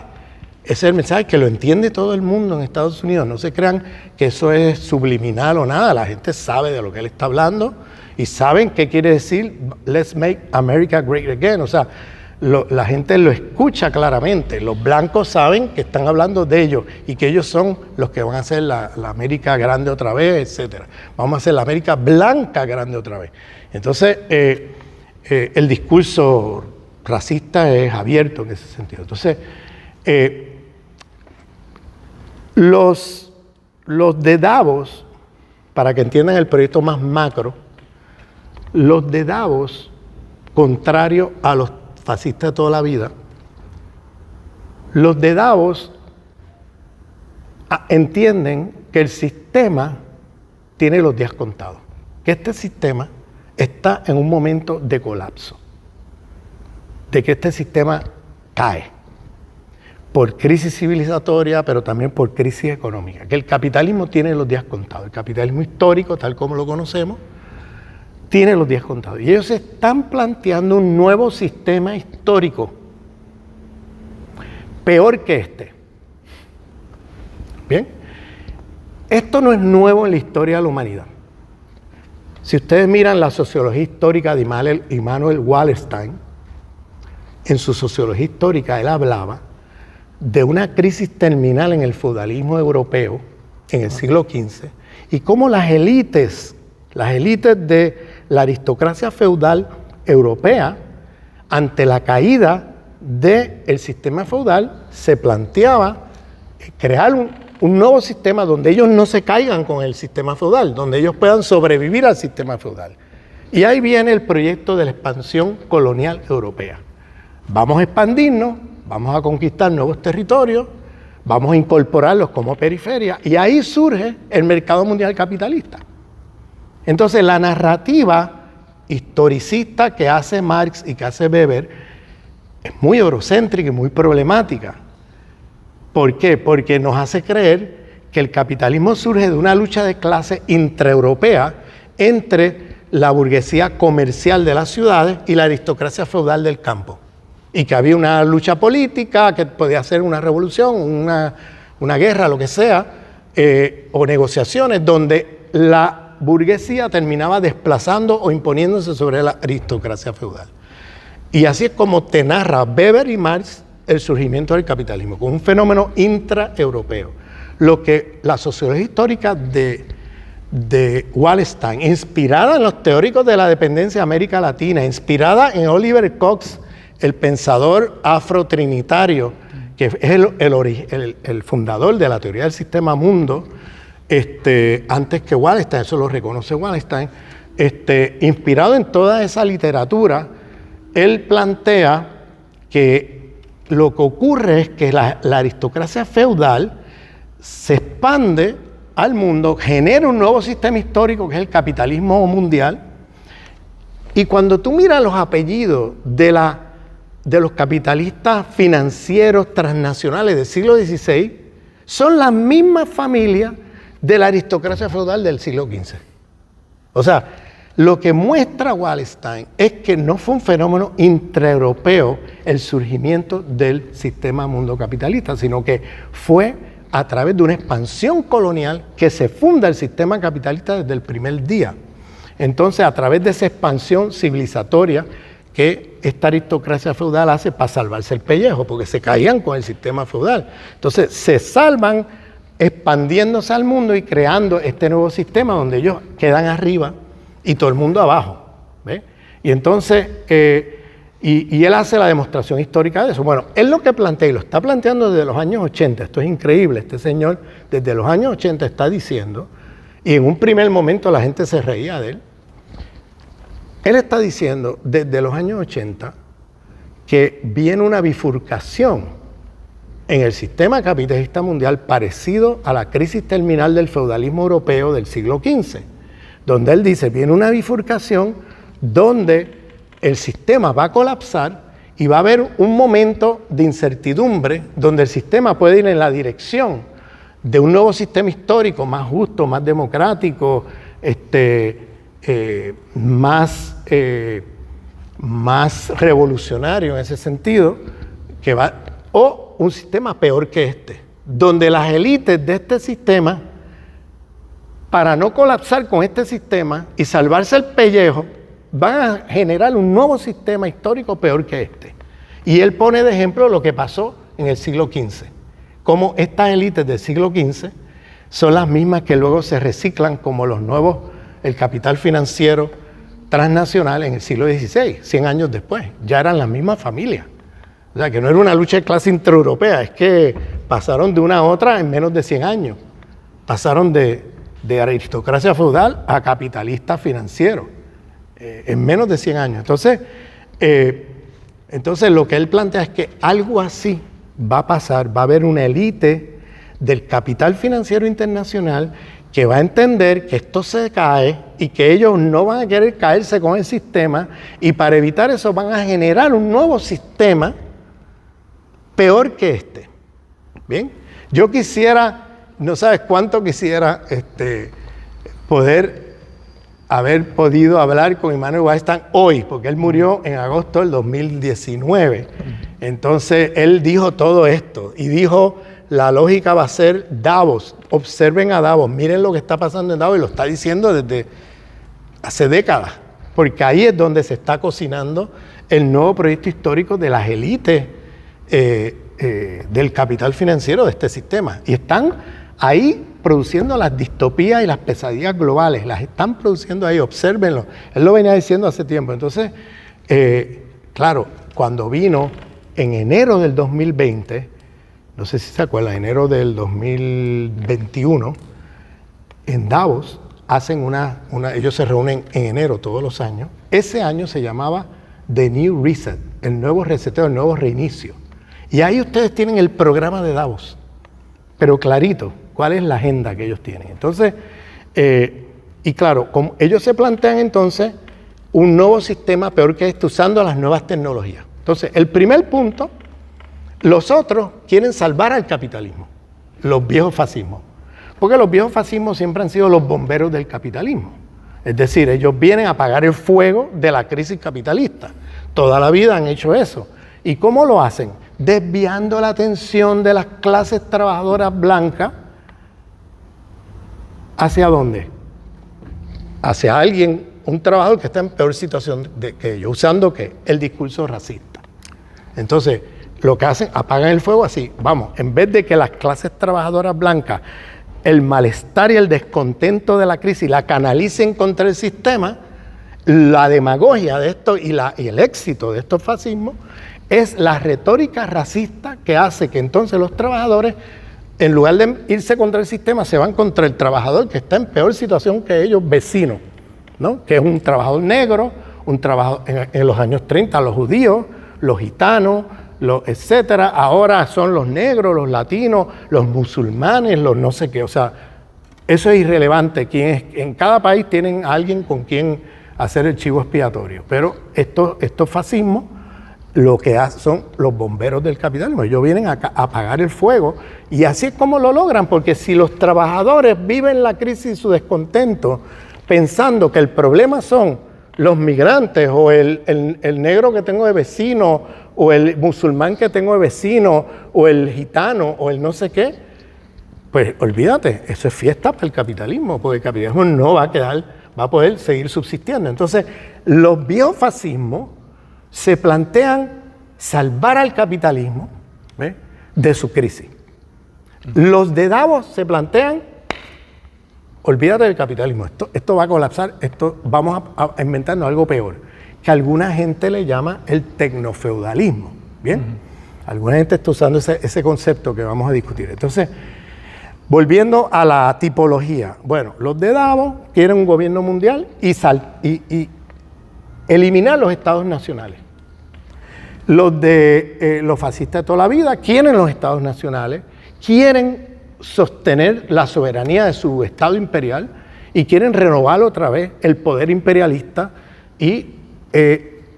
Ese es el mensaje que lo entiende todo el mundo en Estados Unidos. No se crean que eso es subliminal o nada. La gente sabe de lo que él está hablando y saben qué quiere decir let's make America great again. O sea, la gente lo escucha claramente. Los blancos saben que están hablando de ellos y que ellos son los que van a hacer la América grande otra vez, etc. Vamos a hacer la América blanca grande otra vez. Entonces, el discurso racista es abierto en ese sentido. Entonces, los de Davos, para que entiendan el proyecto más macro, los de Davos, contrario a los fascistas de toda la vida, los de Davos entienden que el sistema tiene los días contados, que este sistema está en un momento de colapso, de que este sistema cae por crisis civilizatoria, pero también por crisis económica, que el capitalismo tiene los días contados, el capitalismo histórico, tal como lo conocemos, tiene los días contados. Y ellos están planteando un nuevo sistema histórico, peor que este. Bien, esto no es nuevo en la historia de la humanidad. Si ustedes miran la sociología histórica de Immanuel Wallerstein, en su sociología histórica él hablaba de una crisis terminal en el feudalismo europeo en el siglo XV y cómo las élites de la aristocracia feudal europea, ante la caída del sistema feudal, se planteaba crear un nuevo sistema donde ellos no se caigan con el sistema feudal, donde ellos puedan sobrevivir al sistema feudal. Y ahí viene el proyecto de la expansión colonial europea. Vamos a expandirnos, vamos a conquistar nuevos territorios, vamos a incorporarlos como periferia, y ahí surge el mercado mundial capitalista. Entonces la narrativa historicista que hace Marx y que hace Weber es muy eurocéntrica y muy problemática. ¿Por qué? Porque nos hace creer que el capitalismo surge de una lucha de clase intraeuropea entre la burguesía comercial de las ciudades y la aristocracia feudal del campo. Y que había una lucha política, que podía ser una revolución, una guerra, lo que sea, o negociaciones donde la burguesía terminaba desplazando o imponiéndose sobre la aristocracia feudal. Y así es como te narra Weber y Marx el surgimiento del capitalismo, con un fenómeno intraeuropeo. Lo que la sociología histórica de Wallerstein, inspirada en los teóricos de la dependencia de América Latina, inspirada en Oliver Cox, el pensador afrotrinitario, que es el fundador de la teoría del sistema mundo, antes que Wallerstein, eso lo reconoce Wallerstein, inspirado en toda esa literatura, él plantea que lo que ocurre es que la aristocracia feudal se expande al mundo, genera un nuevo sistema histórico que es el capitalismo mundial, y cuando tú miras los apellidos de la de los capitalistas financieros transnacionales del siglo XVI son las mismas familias de la aristocracia feudal del siglo XV. O sea, lo que muestra Wallenstein es que no fue un fenómeno intraeuropeo el surgimiento del sistema mundo capitalista, sino que fue a través de una expansión colonial que se funda el sistema capitalista desde el primer día. Entonces, a través de esa expansión civilizatoria que esta aristocracia feudal hace para salvarse el pellejo, porque se caían con el sistema feudal. Entonces, se salvan expandiéndose al mundo y creando este nuevo sistema donde ellos quedan arriba y todo el mundo abajo. ¿Ve? Y entonces, y él hace la demostración histórica de eso. Bueno, él lo que plantea, y lo está planteando desde los años 80, esto es increíble, este señor desde los años 80 está diciendo, y en un primer momento la gente se reía de él está diciendo desde los años 80 que viene una bifurcación en el sistema capitalista mundial parecido a la crisis terminal del feudalismo europeo del siglo XV, donde él dice, viene una bifurcación donde el sistema va a colapsar y va a haber un momento de incertidumbre donde el sistema puede ir en la dirección de un nuevo sistema histórico más justo, más democrático, más revolucionario en ese sentido, o un sistema peor que este, donde las élites de este sistema, para no colapsar con este sistema y salvarse el pellejo, van a generar un nuevo sistema histórico peor que este. Y él pone de ejemplo lo que pasó en el siglo XV, cómo estas élites del siglo XV son las mismas que luego se reciclan como los nuevos, el capital financiero transnacional en el siglo XVI, 100 años después, ya eran las mismas familias. O sea, que no era una lucha de clase intraeuropea, es que pasaron de una a otra en menos de 100 años. Pasaron de aristocracia feudal a capitalista financiero, en menos de 100 años. Entonces lo que él plantea es que algo así va a pasar, va a haber una élite del capital financiero internacional que va a entender que esto se cae y que ellos no van a querer caerse con el sistema, y para evitar eso van a generar un nuevo sistema peor que este. Bien, yo quisiera, no sabes cuánto quisiera poder haber podido hablar con Immanuel Wallerstein hoy, porque él murió en agosto del 2019. Entonces él dijo todo esto y dijo, la lógica va a ser Davos. Observen a Davos, miren lo que está pasando en Davos, y lo está diciendo desde hace décadas, porque ahí es donde se está cocinando el nuevo proyecto histórico de las élites del capital financiero de este sistema. Y están ahí produciendo las distopías y las pesadillas globales, las están produciendo ahí, obsérvenlo. Él lo venía diciendo hace tiempo. Entonces, claro, cuando vino en enero del 2020, no sé si se acuerdan, enero del 2021, en Davos hacen ellos se reúnen en enero todos los años. Ese año se llamaba The New Reset, el nuevo reseteo, el nuevo reinicio. Y ahí ustedes tienen el programa de Davos, pero clarito, cuál es la agenda que ellos tienen. Entonces, y claro, como ellos se plantean entonces un nuevo sistema peor que este, usando las nuevas tecnologías. Entonces, el primer punto, los otros quieren salvar al capitalismo, los viejos fascismos, porque los viejos fascismos siempre han sido los bomberos del capitalismo. Es decir, ellos vienen a apagar el fuego de la crisis capitalista. Toda la vida han hecho eso. ¿Y cómo lo hacen? Desviando la atención de las clases trabajadoras blancas. ¿Hacia dónde? Hacia alguien, un trabajador que está en peor situación que ellos, usando ¿qué? El discurso racista. Entonces, lo que hacen, apagan el fuego así. Vamos, en vez de que las clases trabajadoras blancas, el malestar y el descontento de la crisis la canalicen contra el sistema, la demagogia de esto y el éxito de estos fascismos es la retórica racista que hace que entonces los trabajadores, en lugar de irse contra el sistema, se van contra el trabajador que está en peor situación que ellos, vecino, ¿no? Que es un trabajador negro, un trabajador en los años 30, los judíos, los gitanos, etcétera. Ahora son los negros, los latinos, los musulmanes, los no sé qué. O sea, eso es irrelevante. En cada país tienen a alguien con quien hacer el chivo expiatorio. Pero estos fascismos lo que son los bomberos del capitalismo. Ellos vienen a apagar el fuego y así es como lo logran, porque si los trabajadores viven la crisis y su descontento pensando que el problema son los migrantes o el negro que tengo de vecino o el musulmán que tengo de vecino o el gitano o el no sé qué, pues olvídate, eso es fiesta para el capitalismo, porque el capitalismo no va a poder seguir subsistiendo. Entonces, los biofascismos se plantean salvar al capitalismo, ¿ve?, de su crisis. Los de Davos se plantean, olvídate del capitalismo, esto va a colapsar, vamos a inventarnos algo peor, que alguna gente le llama el tecnofeudalismo, ¿bien? Alguna gente está usando ese concepto que vamos a discutir. Entonces, volviendo a la tipología, bueno, los de Davos quieren un gobierno mundial y eliminar los estados nacionales. Los fascistas de toda la vida quieren los estados nacionales, quieren sostener la soberanía de su estado imperial y quieren renovar otra vez el poder imperialista y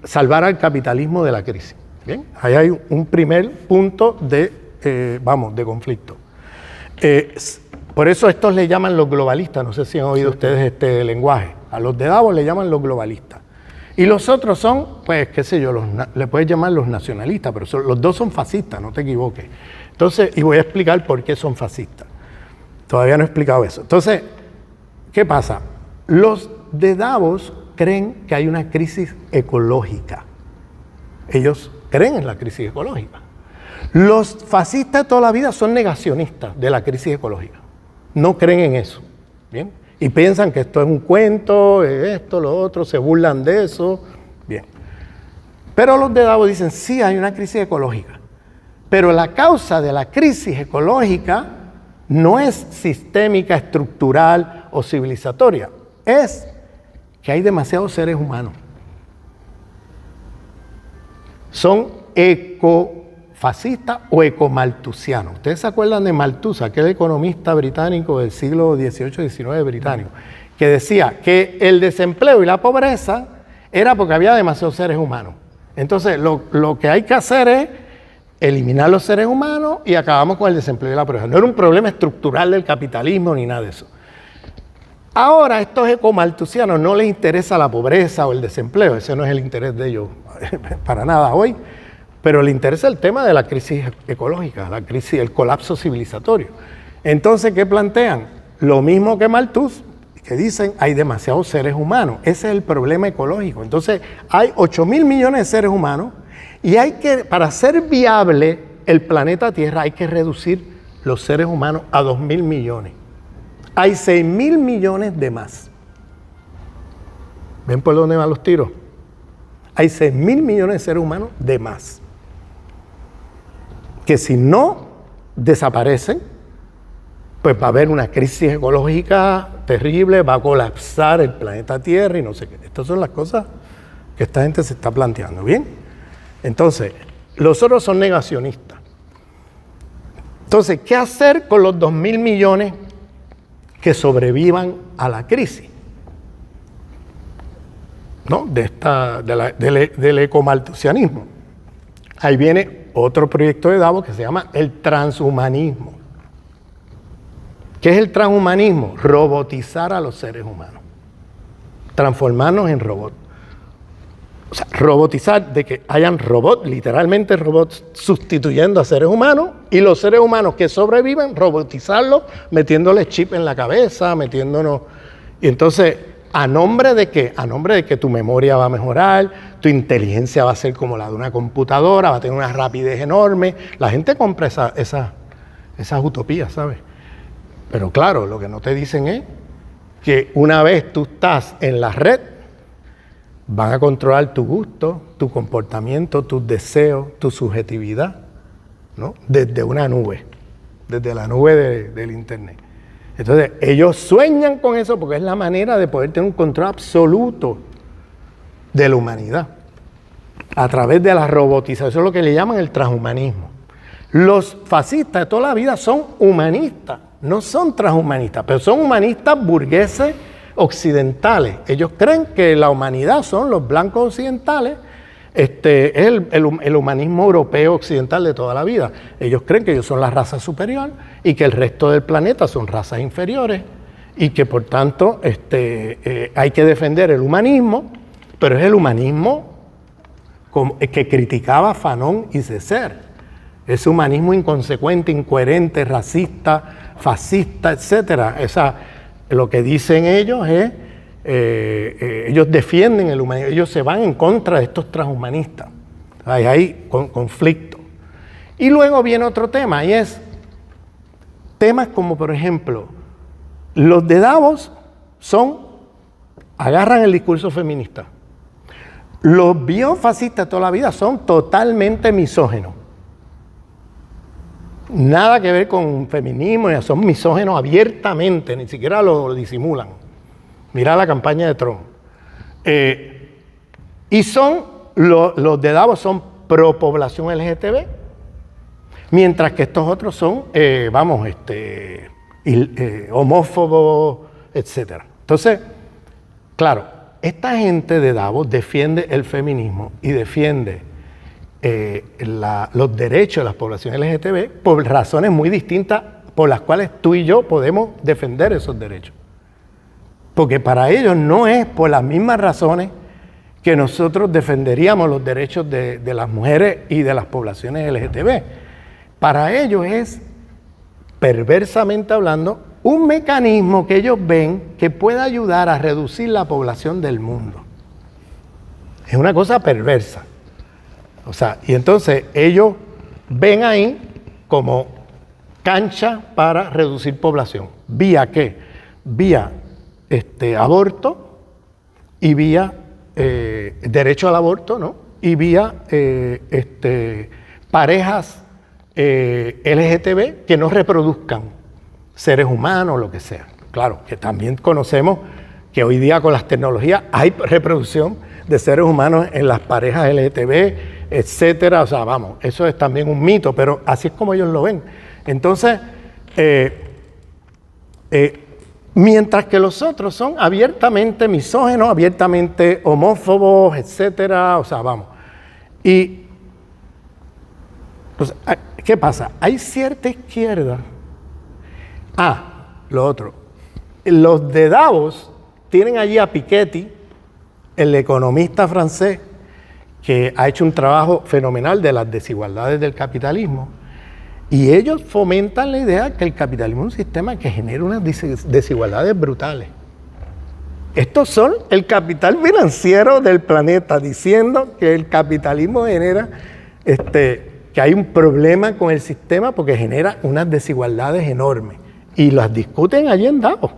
salvar al capitalismo de la crisis. Bien, ahí hay un primer punto de conflicto. Por eso estos le llaman los globalistas, no sé si han oído ustedes este lenguaje. A los de Davos le llaman los globalistas. Y los otros son, pues, qué sé yo, le puedes llamar los nacionalistas, pero los dos son fascistas, no te equivoques. Entonces, y voy a explicar por qué son fascistas. Todavía no he explicado eso. Entonces, ¿qué pasa? Los de Davos creen que hay una crisis ecológica. Ellos creen en la crisis ecológica. Los fascistas de toda la vida son negacionistas de la crisis ecológica. No creen en eso. ¿Bien? Y piensan que esto es un cuento, esto, lo otro, se burlan de eso. Bien. Pero los de Davos dicen, sí, hay una crisis ecológica. Pero la causa de la crisis ecológica no es sistémica, estructural o civilizatoria. Es que hay demasiados seres humanos. Son ecofascistas o ecomalthusianos. ¿Ustedes se acuerdan de Malthus, aquel economista británico del siglo XVIII-XIX británico, que decía que el desempleo y la pobreza era porque había demasiados seres humanos? Entonces, lo que hay que hacer es eliminar los seres humanos y acabamos con el desempleo y la pobreza. No era un problema estructural del capitalismo ni nada de eso. Ahora, a estos ecomalthusianos no les interesa la pobreza o el desempleo, ese no es el interés de ellos para nada hoy, pero les interesa el tema de la crisis ecológica, la crisis, el colapso civilizatorio. Entonces, ¿qué plantean? Lo mismo que Malthus, que dicen hay demasiados seres humanos, ese es el problema ecológico. Entonces, hay 8.000 millones de seres humanos y para ser viable el planeta Tierra hay que reducir los seres humanos a 2.000 millones. Hay 6.000 millones de más. ¿Ven por dónde van los tiros? Hay 6.000 millones de seres humanos de más. Que si no desaparecen, pues va a haber una crisis ecológica terrible, va a colapsar el planeta Tierra y no sé qué. Estas son las cosas que esta gente se está planteando, ¿bien? Entonces, los otros son negacionistas. Entonces, ¿qué hacer con los 2.000 millones que sobrevivan a la crisis, ¿no?, del ecomalthusianismo? Ahí viene otro proyecto de Davos que se llama el transhumanismo. ¿Qué es el transhumanismo? Robotizar a los seres humanos, transformarnos en robots. O sea, robotizar, de que hayan robots, literalmente robots sustituyendo a seres humanos, y los seres humanos que sobreviven, robotizarlos, metiéndoles chip en la cabeza, metiéndonos. Y entonces, ¿a nombre de qué? A nombre de que tu memoria va a mejorar, tu inteligencia va a ser como la de una computadora, va a tener una rapidez enorme. La gente compra esas utopías, ¿sabes? Pero claro, lo que no te dicen es que una vez tú estás en la red, van a controlar tu gusto, tu comportamiento, tus deseos, tu subjetividad, ¿no? Desde una nube, desde la nube del internet. Entonces, ellos sueñan con eso porque es la manera de poder tener un control absoluto de la humanidad a través de la robotización. Eso es lo que le llaman el transhumanismo. Los fascistas de toda la vida son humanistas, no son transhumanistas, pero son humanistas burgueses occidentales. Ellos creen que la humanidad son los blancos occidentales, Es el humanismo europeo occidental de toda la vida. Ellos creen que ellos son la raza superior y que el resto del planeta son razas inferiores y que por tanto hay que defender el humanismo, pero es el humanismo que criticaba Fanon y Césaire. Ese humanismo inconsecuente, incoherente, racista, fascista, etc. Lo que dicen ellos es, ellos defienden el humanismo, ellos se van en contra de estos transhumanistas. Hay conflicto. Y luego viene otro tema, y es temas como, por ejemplo, los de Davos agarran el discurso feminista. Los biofascistas toda la vida son totalmente misógenos. Nada que ver con feminismo, son misógenos abiertamente, ni siquiera lo disimulan. Mira la campaña de Trump. Y los de Davos son pro población LGTB, mientras que estos otros son, homófobos, etc. Entonces, claro, esta gente de Davos defiende el feminismo y defiende los derechos de las poblaciones LGTB por razones muy distintas por las cuales tú y yo podemos defender esos derechos. Porque para ellos no es por las mismas razones que nosotros defenderíamos los derechos de las mujeres y de las poblaciones LGTB. Para ellos es, perversamente hablando, un mecanismo que ellos ven que puede ayudar a reducir la población del mundo. Es una cosa perversa. O sea, y entonces ellos ven ahí como cancha para reducir población. ¿Vía qué? Vía aborto y vía derecho al aborto, ¿no? Y vía parejas LGTB que no reproduzcan seres humanos, lo que sea. Claro, que también conocemos que hoy día con las tecnologías hay reproducción de seres humanos en las parejas LGTB, etcétera. O sea, vamos, eso es también un mito, pero así es como ellos lo ven. Entonces, mientras que los otros son abiertamente misógenos, abiertamente homófobos, etcétera. O sea, vamos. Y, pues, ¿qué pasa? Hay cierta izquierda. Lo otro. Los de Davos tienen allí a Piketty, el economista francés, que ha hecho un trabajo fenomenal de las desigualdades del capitalismo. Y ellos fomentan la idea que el capitalismo es un sistema que genera unas desigualdades brutales. Estos son el capital financiero del planeta, diciendo que el capitalismo genera, que hay un problema con el sistema porque genera unas desigualdades enormes. Y las discuten allí en Davos,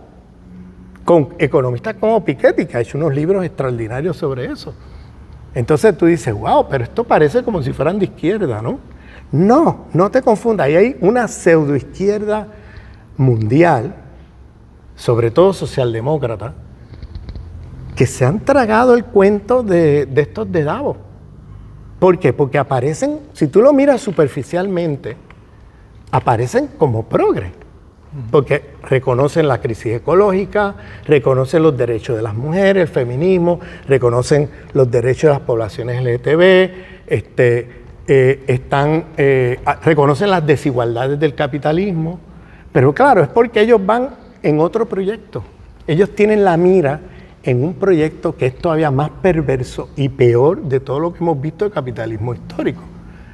con economistas como Piketty, que ha hecho unos libros extraordinarios sobre eso. Entonces tú dices, wow, pero esto parece como si fueran de izquierda, ¿no? No te confundas. Ahí hay una pseudoizquierda mundial, sobre todo socialdemócrata, que se han tragado el cuento de estos de Davos. ¿Por qué? Porque aparecen, si tú lo miras superficialmente, aparecen como progres. Porque reconocen la crisis ecológica, reconocen los derechos de las mujeres, el feminismo, reconocen los derechos de las poblaciones LGTB, reconocen las desigualdades del capitalismo, pero claro, es porque ellos van en otro proyecto. Ellos tienen la mira en un proyecto que es todavía más perverso y peor de todo lo que hemos visto del capitalismo histórico.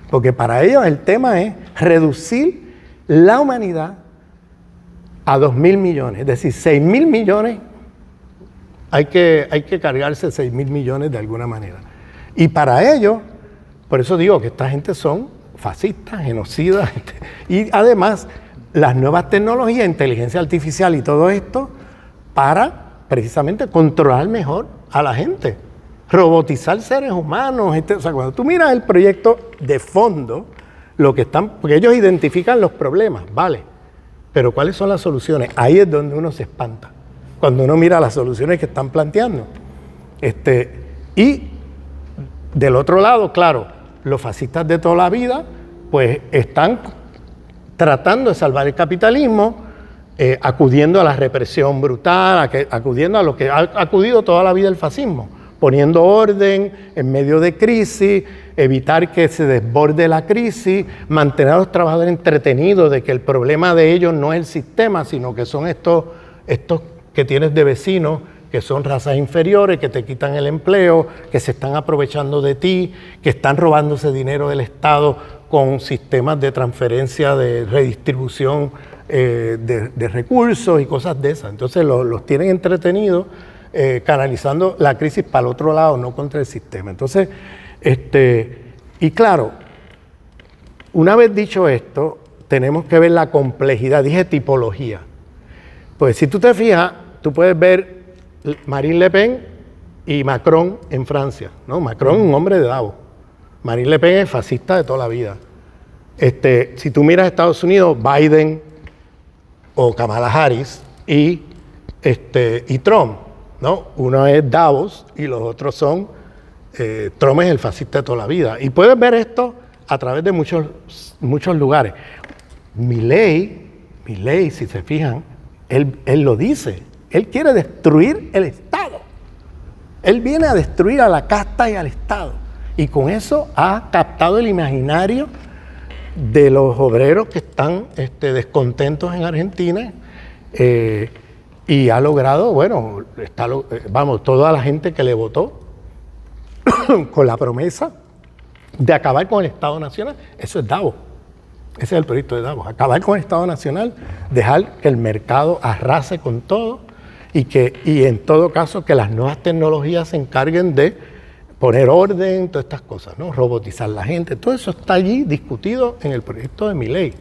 Porque para ellos el tema es reducir la humanidad a 2.000 millones, es decir, 6.000 millones, hay que cargarse 6.000 millones de alguna manera. Y para ellos, por eso digo que esta gente son fascistas, genocidas, y además las nuevas tecnologías, inteligencia artificial y todo esto, para precisamente controlar mejor a la gente, robotizar seres humanos. O sea, cuando tú miras el proyecto de fondo, porque ellos identifican los problemas, ¿vale? Pero ¿cuáles son las soluciones? Ahí es donde uno se espanta, cuando uno mira las soluciones que están planteando. Y del otro lado, claro, los fascistas de toda la vida, pues están tratando de salvar el capitalismo, acudiendo a la represión brutal, acudiendo a lo que ha acudido toda la vida el fascismo, poniendo orden en medio de crisis, evitar que se desborde la crisis, mantener a los trabajadores entretenidos de que el problema de ellos no es el sistema, sino que son estos que tienes de vecinos, que son razas inferiores, que te quitan el empleo, que se están aprovechando de ti, que están robándose dinero del Estado con sistemas de transferencia, de redistribución de recursos y cosas de esas. Entonces los tienen entretenidos, canalizando la crisis para el otro lado, no contra el sistema. Entonces, y claro, una vez dicho esto, tenemos que ver la complejidad, dije tipología. Pues si tú te fijas, tú puedes ver Marine Le Pen y Macron en Francia, ¿no? Macron es un hombre de Davos. Marine Le Pen es fascista de toda la vida. Si tú miras Estados Unidos, Biden o Kamala Harris y Trump, ¿no? Uno es Davos y los otros son, Trump es el fascista de toda la vida. Y puedes ver esto a través de muchos lugares. Milei, si se fijan, él lo dice. Él quiere destruir el Estado. Él viene a destruir a la casta y al Estado. Y con eso ha captado el imaginario de los obreros que están descontentos en Argentina y ha logrado, bueno, toda la gente que le votó con la promesa de acabar con el Estado Nacional. Eso es Davos. Ese es el proyecto de Davos. Acabar con el Estado Nacional, dejar que el mercado arrase con todo y en todo caso que las nuevas tecnologías se encarguen de poner orden, todas estas cosas, ¿no? Robotizar la gente, todo eso está allí discutido en el proyecto de Milei,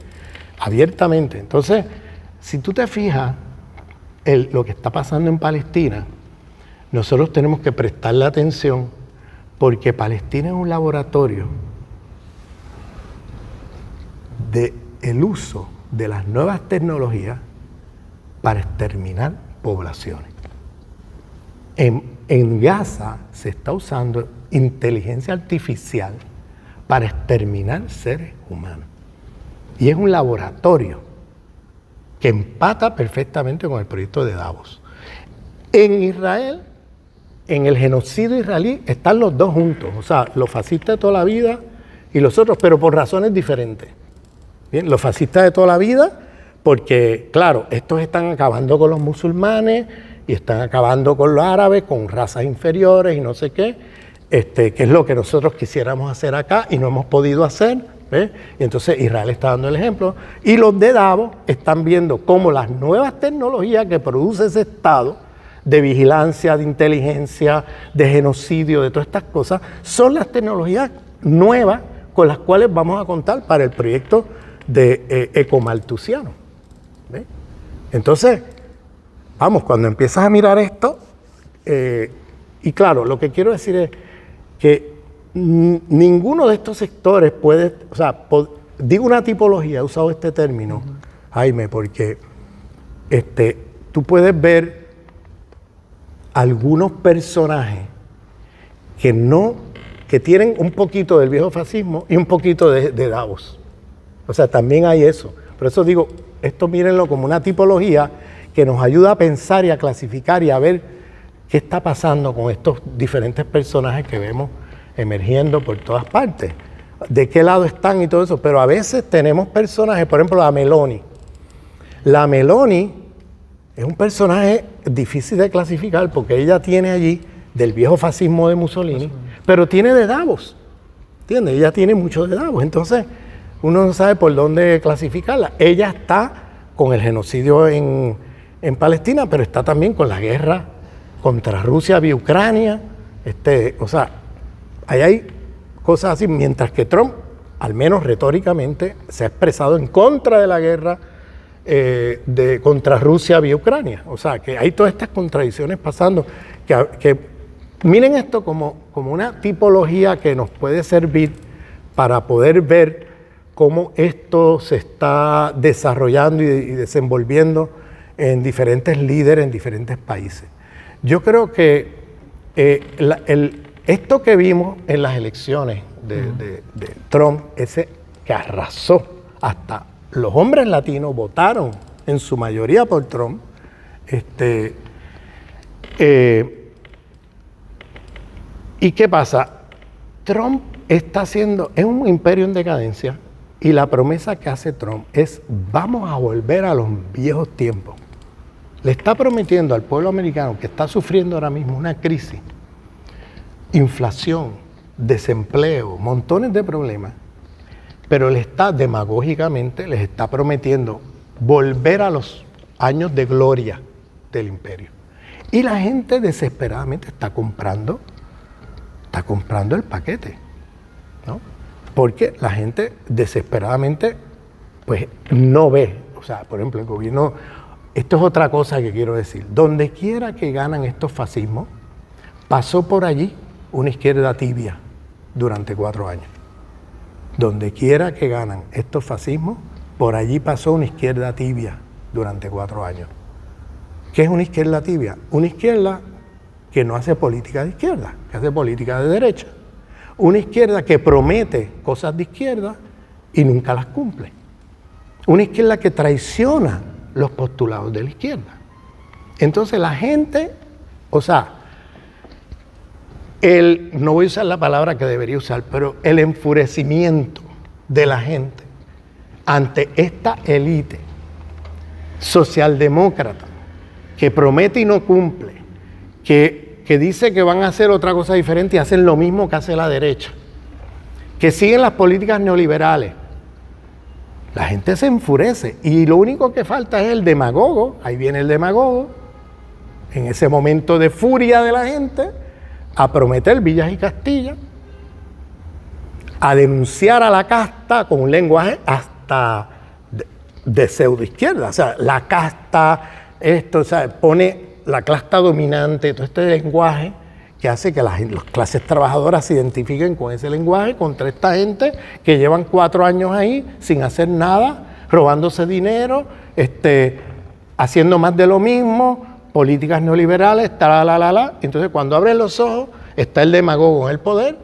abiertamente. Entonces, si tú te fijas lo que está pasando en Palestina, nosotros tenemos que prestarle atención porque Palestina es un laboratorio del uso de las nuevas tecnologías para exterminar poblaciones. En Gaza se está usando inteligencia artificial para exterminar seres humanos. Y es un laboratorio que empata perfectamente con el proyecto de Davos. En Israel, en el genocidio israelí, están los dos juntos. O sea, los fascistas de toda la vida y los otros, pero por razones diferentes. Bien, los fascistas de toda la vida, porque, claro, estos están acabando con los musulmanes y están acabando con los árabes, con razas inferiores y no sé qué, que es lo que nosotros quisiéramos hacer acá y no hemos podido hacer, ¿ves? Y entonces Israel está dando el ejemplo. Y los de Davos están viendo cómo las nuevas tecnologías que produce ese Estado, de vigilancia, de inteligencia, de genocidio, de todas estas cosas, son las tecnologías nuevas con las cuales vamos a contar para el proyecto de ecomaltusiano. ¿Ves? Entonces, vamos, cuando empiezas a mirar esto, y claro, lo que quiero decir es que ninguno de estos sectores puede, o sea, digo una tipología, he usado este término, Jaime, porque tú puedes ver algunos personajes que tienen un poquito del viejo fascismo y un poquito de Davos. O sea, también hay eso. Por eso digo, esto mírenlo como una tipología que nos ayuda a pensar y a clasificar y a ver qué está pasando con estos diferentes personajes que vemos emergiendo por todas partes. De qué lado están y todo eso. Pero a veces tenemos personajes, por ejemplo, la Meloni. La Meloni es un personaje difícil de clasificar porque ella tiene allí del viejo fascismo de Mussolini, pero tiene de Davos. ¿Entiendes? Ella tiene mucho de Davos. Entonces, uno no sabe por dónde clasificarla. Ella está con el genocidio en Palestina, pero está también con la guerra contra Rusia vía Ucrania. O sea, ahí hay cosas así, mientras que Trump, al menos retóricamente, se ha expresado en contra de la guerra contra Rusia vía Ucrania. O sea, que hay todas estas contradicciones pasando, que miren esto como una tipología que nos puede servir para poder ver cómo esto se está desarrollando y desenvolviendo en diferentes líderes, en diferentes países. Yo creo que esto que vimos en las elecciones de Trump, ese que arrasó, hasta los hombres latinos votaron en su mayoría por Trump, ¿Y qué pasa? Trump está haciendo, es un imperio en decadencia, y la promesa que hace Trump es: vamos a volver a los viejos tiempos. Le está prometiendo al pueblo americano, que está sufriendo ahora mismo una crisis, inflación, desempleo, montones de problemas, pero le está demagógicamente, les está prometiendo volver a los años de gloria del imperio. Y la gente desesperadamente está comprando el paquete, ¿no? Porque la gente desesperadamente pues no ve, o sea, por ejemplo, el gobierno, esto es otra cosa que quiero decir, donde quiera que ganan estos fascismos, pasó por allí una izquierda tibia durante 4 años. Donde quiera que ganan estos fascismos, por allí pasó una izquierda tibia durante 4 años. ¿Qué es una izquierda tibia? Una izquierda que no hace política de izquierda, que hace política de derecha. Una izquierda que promete cosas de izquierda y nunca las cumple. Una izquierda que traiciona los postulados de la izquierda. Entonces la gente, o sea, no voy a usar la palabra que debería usar, pero el enfurecimiento de la gente ante esta élite socialdemócrata que promete y no cumple, que dice que van a hacer otra cosa diferente y hacen lo mismo que hace la derecha, que siguen las políticas neoliberales. La gente se enfurece y lo único que falta es el demagogo. Ahí viene el demagogo, en ese momento de furia de la gente, a prometer villas y Castilla, a denunciar a la casta con un lenguaje hasta de pseudoizquierda. O sea, la casta, esto, o sea, pone la casta dominante, todo este lenguaje que hace que las clases trabajadoras se identifiquen con ese lenguaje, contra esta gente que llevan 4 años ahí sin hacer nada, robándose dinero, haciendo más de lo mismo, políticas neoliberales, Entonces, cuando abren los ojos, está el demagogo en el poder,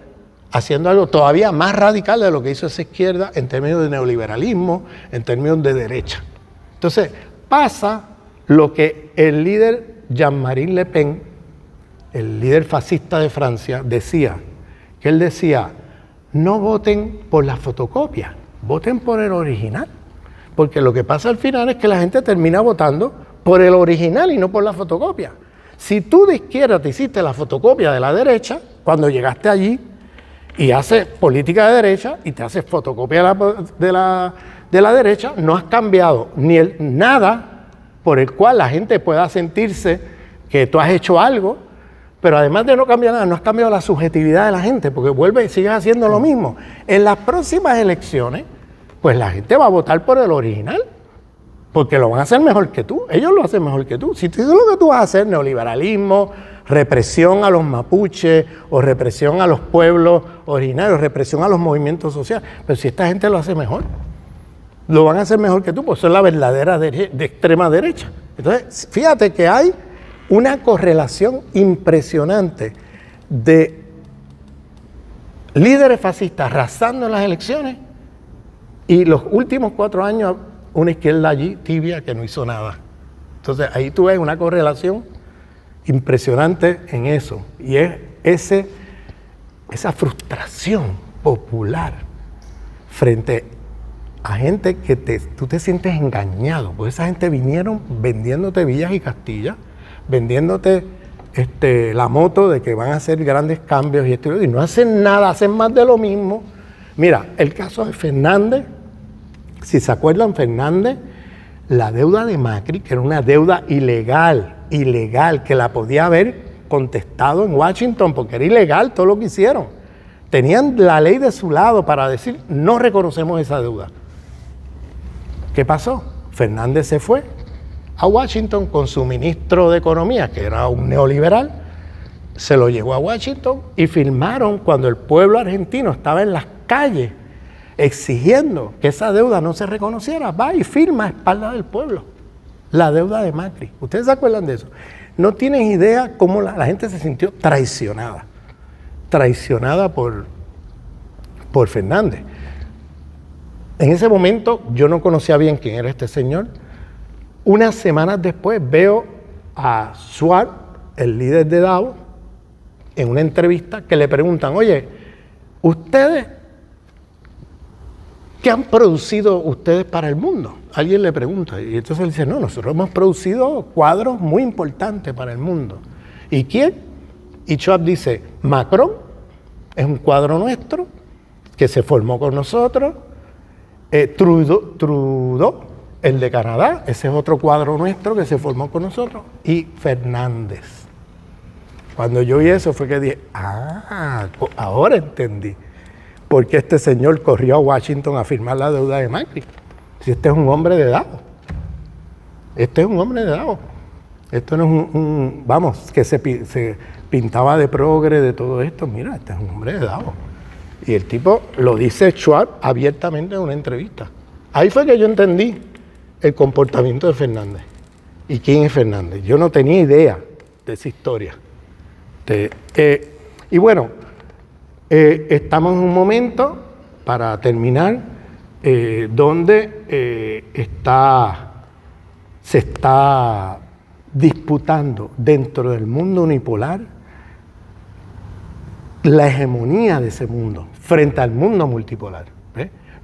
haciendo algo todavía más radical de lo que hizo esa izquierda en términos de neoliberalismo, en términos de derecha. Entonces, pasa lo que el líder Jean-Marie Le Pen, el líder fascista de Francia, decía, que él decía: no voten por la fotocopia, voten por el original, porque lo que pasa al final es que la gente termina votando por el original y no por la fotocopia. Si tú de izquierda te hiciste la fotocopia de la derecha, cuando llegaste allí y haces política de derecha y te haces fotocopia de la derecha, no has cambiado nada por el cual la gente pueda sentirse que tú has hecho algo, pero además de no cambiar nada, no has cambiado la subjetividad de la gente, porque vuelve y sigues haciendo lo mismo. En las próximas elecciones, pues la gente va a votar por el original, porque lo van a hacer mejor que tú, ellos lo hacen mejor que tú. Si tú dices lo que tú vas a hacer, neoliberalismo, represión a los mapuches, o represión a los pueblos originarios, represión a los movimientos sociales, pero si esta gente lo hace mejor, lo van a hacer mejor que tú, pues eso es la verdadera de extrema derecha. Entonces, fíjate que hay una correlación impresionante de líderes fascistas arrasando en las elecciones y los últimos 4 años una izquierda allí tibia que no hizo nada. Entonces ahí tú ves una correlación impresionante en eso, y es esa frustración popular frente a gente que tú te sientes engañado, porque esa gente vinieron vendiéndote villas y Castilla, vendiéndote la moto de que van a hacer grandes cambios y no hacen nada, hacen más de lo mismo. Mira, el caso de Fernández, si se acuerdan, Fernández, la deuda de Macri, que era una deuda ilegal, que la podía haber contestado en Washington, porque era ilegal todo lo que hicieron. Tenían la ley de su lado para decir: no reconocemos esa deuda. ¿Qué pasó? Fernández se fue a Washington con su ministro de Economía, que era un neoliberal, se lo llevó a Washington y firmaron, cuando el pueblo argentino estaba en las calles exigiendo que esa deuda no se reconociera, va y firma a espaldas del pueblo la deuda de Macri. ¿Ustedes se acuerdan de eso? No tienen idea cómo la gente se sintió traicionada por Fernández. En ese momento yo no conocía bien quién era este señor. Unas semanas después veo a Schwab, el líder de Davos, en una entrevista que le preguntan, oye, ¿ustedes qué han producido ustedes para el mundo? Alguien le pregunta y entonces él dice, no, nosotros hemos producido cuadros muy importantes para el mundo. ¿Y quién? Y Schwab dice, Macron es un cuadro nuestro que se formó con nosotros, Trudeau, el de Canadá, ese es otro cuadro nuestro que se formó con nosotros, y Fernández. Cuando yo vi eso fue que dije, ahora entendí por qué este señor corrió a Washington a firmar la deuda de Macri. Si este es un hombre de Davos. Este es un hombre de Davos. Esto no es vamos, que se pintaba de progre de todo esto. Mira, este es un hombre de Davos. Y el tipo lo dice Schwab abiertamente en una entrevista. Ahí fue que yo entendí el comportamiento de Fernández. ¿Y quién es Fernández? Yo no tenía idea de esa historia. Y bueno, estamos en un momento, para terminar, donde se está disputando dentro del mundo unipolar la hegemonía de ese mundo frente al mundo multipolar.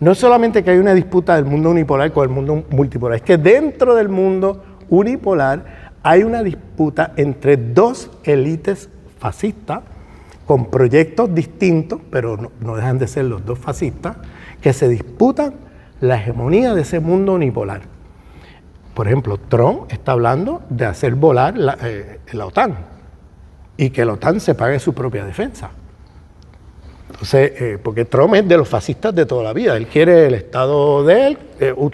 No solamente que hay una disputa del mundo unipolar con el mundo multipolar, es que dentro del mundo unipolar hay una disputa entre dos élites fascistas con proyectos distintos, pero no dejan de ser los dos fascistas, que se disputan la hegemonía de ese mundo unipolar. Por ejemplo, Trump está hablando de hacer volar la OTAN y que la OTAN se pague su propia defensa. Entonces, porque Trump es de los fascistas de toda la vida, él quiere el Estado de él.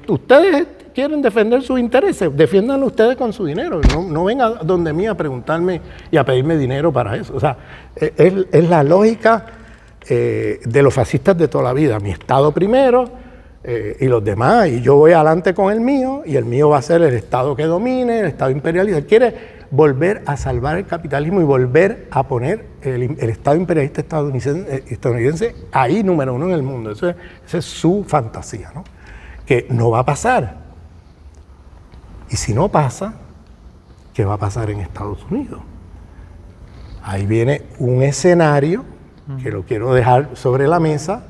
Ustedes quieren defender sus intereses, defiéndanlo ustedes con su dinero, no vengan a donde mí a preguntarme y a pedirme dinero para eso. O sea, es la lógica de los fascistas de toda la vida, mi Estado primero y los demás, y yo voy adelante con el mío, y el mío va a ser el Estado que domine, el Estado imperialista. Él quiere volver a salvar el capitalismo y volver a poner el Estado imperialista estadounidense ahí número uno en el mundo. Esa es su fantasía, ¿no? Que no va a pasar. Y si no pasa, ¿qué va a pasar en Estados Unidos? Ahí viene un escenario que lo quiero dejar sobre la mesa,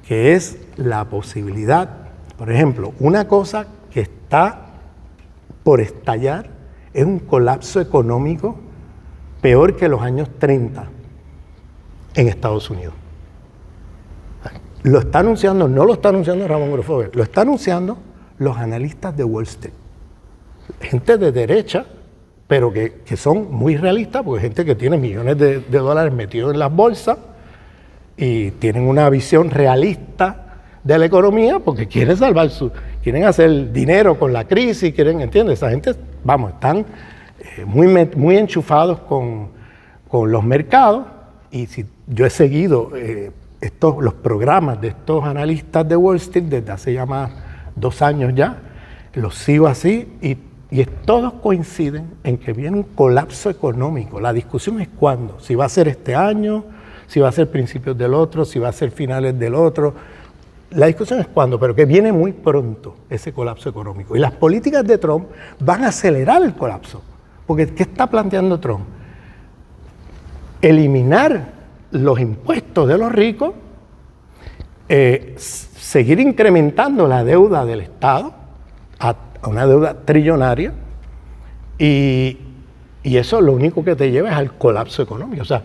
que es la posibilidad, por ejemplo, una cosa que está por estallar es un colapso económico peor que los años 30 en Estados Unidos. Lo está anunciando, no lo está anunciando Ramón Grofover, lo está anunciando los analistas de Wall Street. Gente de derecha, pero que son muy realistas, porque gente que tiene millones de dólares metidos en las bolsas y tienen una visión realista de la economía porque quieren quieren hacer dinero con la crisis, ¿entiendes? Esa gente, vamos, están muy enchufados con los mercados, y si yo he seguido los programas de estos analistas de Wall Street desde hace ya más 2 años ya, los sigo así y todos coinciden en que viene un colapso económico. La discusión es cuándo, si va a ser este año, si va a ser principios del otro, si va a ser finales del otro. La discusión es cuándo, pero que viene muy pronto ese colapso económico. Y las políticas de Trump van a acelerar el colapso. Porque ¿qué está planteando Trump? Eliminar los impuestos de los ricos, seguir incrementando la deuda del Estado a una deuda trillonaria, y eso lo único que te lleva es al colapso económico. O sea,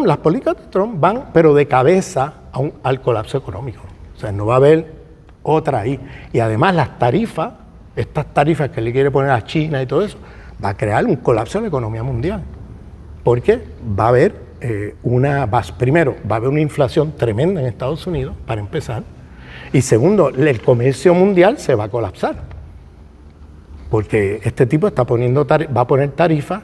las políticas de Trump van, pero de cabeza al colapso económico. O sea, no va a haber otra ahí. Y además las tarifas, estas tarifas que le quiere poner a China y todo eso, va a crear un colapso en la economía mundial. Porque va a haber primero, va a haber una inflación tremenda en Estados Unidos, para empezar. Y segundo, el comercio mundial se va a colapsar. Porque este tipo va a poner tarifas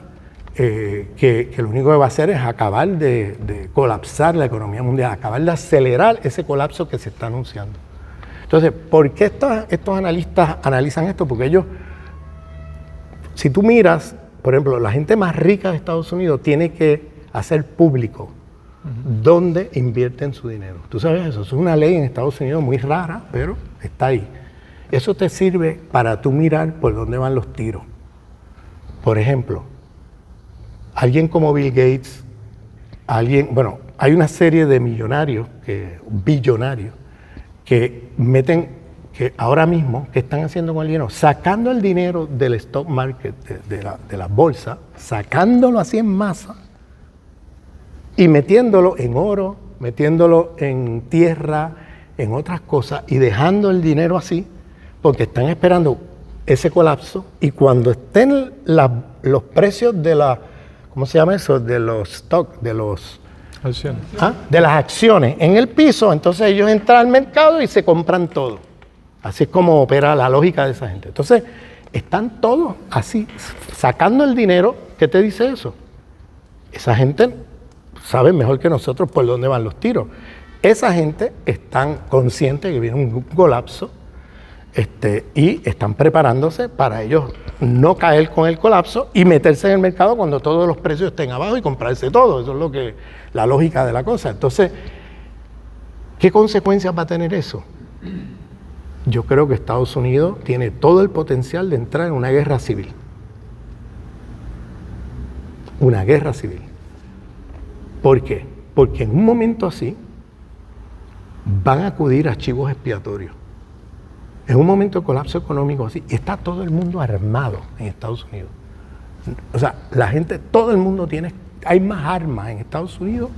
que lo único que va a hacer es acabar de colapsar la economía mundial, acabar de acelerar ese colapso que se está anunciando. Entonces, ¿por qué estos analistas analizan esto? Porque ellos, si tú miras, por ejemplo, la gente más rica de Estados Unidos tiene que hacer público dónde invierten su dinero. ¿Tú sabes eso? Es una ley en Estados Unidos muy rara, pero está ahí. Eso te sirve para tú mirar por dónde van los tiros. Por ejemplo, alguien como Bill Gates bueno, hay una serie de millonarios, billonarios, que que ahora mismo, ¿qué están haciendo con el dinero? Sacando el dinero del stock market, de la bolsa, sacándolo así en masa y metiéndolo en oro, metiéndolo en tierra, en otras cosas y dejando el dinero así, porque están esperando ese colapso y cuando estén los precios de ¿cómo se llama eso? De los stocks, de las acciones en el piso, entonces ellos entran al mercado y se compran todo. Así es como opera la lógica de esa gente. Entonces, están todos así, sacando el dinero. ¿Qué te dice eso? Esa gente sabe mejor que nosotros por dónde van los tiros. Esa gente están conscientes que viene un colapso y están preparándose para ellos no caer con el colapso y meterse en el mercado cuando todos los precios estén abajo y comprarse todo. Eso es la lógica de la cosa. Entonces, ¿qué consecuencias va a tener eso? Yo creo que Estados Unidos tiene todo el potencial de entrar en una guerra civil. Una guerra civil. ¿Por qué? Porque en un momento así van a acudir a chivos expiatorios. En un momento de colapso económico así, está todo el mundo armado en Estados Unidos. O sea, la gente, todo el mundo hay más armas en Estados Unidos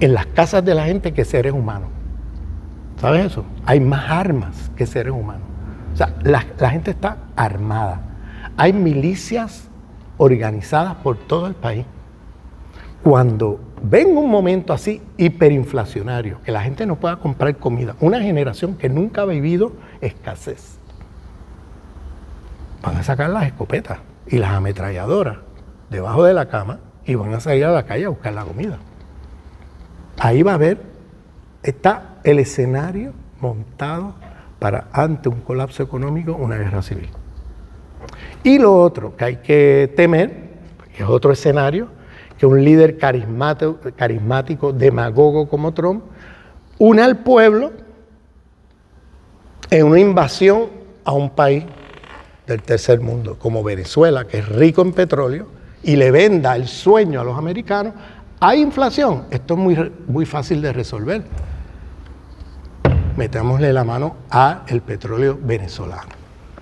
en las casas de la gente que seres humanos. ¿Sabes eso? Hay más armas que seres humanos. O sea, la gente está armada. Hay milicias organizadas por todo el país. Cuando ven un momento así hiperinflacionario, que la gente no pueda comprar comida, una generación que nunca ha vivido escasez, van a sacar las escopetas y las ametralladoras debajo de la cama y van a salir a la calle a buscar la comida. Ahí va a haber, está el escenario montado para, ante un colapso económico, una guerra civil. Y lo otro que hay que temer, que es otro escenario, que un líder carismático, demagogo como Trump, une al pueblo en una invasión a un país del tercer mundo, como Venezuela, que es rico en petróleo, y le venda el sueño a los americanos. Hay inflación, esto es muy fácil de resolver. Metámosle la mano al petróleo venezolano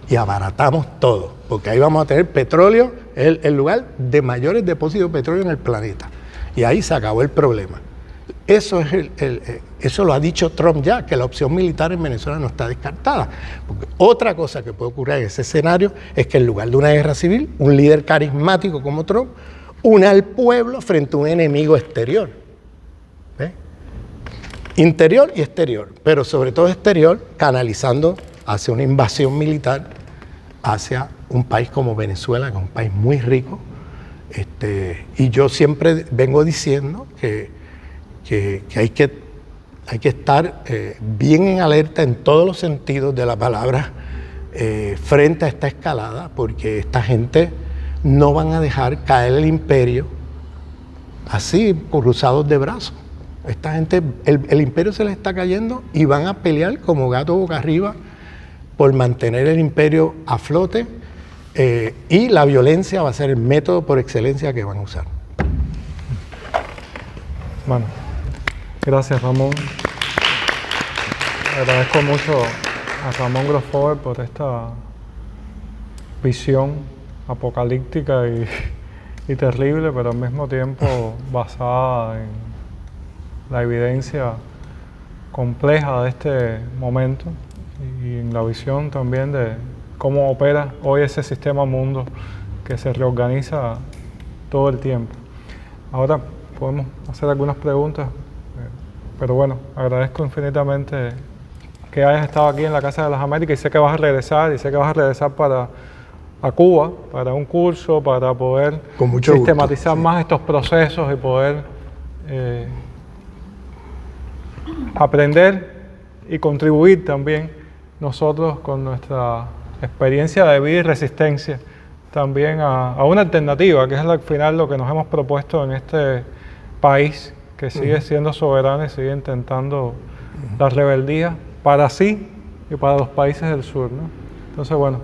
y abaratamos todo, porque ahí vamos a tener petróleo, el lugar de mayores depósitos de petróleo en el planeta. Y ahí se acabó el problema. Eso lo ha dicho Trump ya, que la opción militar en Venezuela no está descartada. Porque otra cosa que puede ocurrir en ese escenario es que en lugar de una guerra civil, un líder carismático como Trump une al pueblo frente a un enemigo exterior. ¿Ves? Interior y exterior, pero sobre todo exterior, canalizando hacia una invasión militar hacia un país como Venezuela, que es un país muy rico. Y yo siempre vengo diciendo que hay que estar bien en alerta en todos los sentidos de la palabra frente a esta escalada, porque esta gente no van a dejar caer el imperio así, cruzados de brazos. Esta gente, el imperio se les está cayendo y van a pelear como gato boca arriba por mantener el imperio a flote, y la violencia va a ser el método por excelencia que van a usar. Bueno, gracias Ramón. Agradezco mucho a Ramón Grosfoguel por esta visión apocalíptica y terrible, pero al mismo tiempo basada en la evidencia compleja de este momento y en la visión también de cómo opera hoy ese sistema mundo que se reorganiza todo el tiempo. Ahora podemos hacer algunas preguntas, pero bueno, agradezco infinitamente que hayas estado aquí en la Casa de las Américas y sé que vas a regresar a Cuba para un curso, para poder sistematizar más estos procesos y poder aprender y contribuir también nosotros con nuestra experiencia de vida y resistencia también a una alternativa, que es al final lo que nos hemos propuesto en este país que sigue siendo soberano y sigue intentando la rebeldía para sí y para los países del sur, ¿no? Entonces, bueno,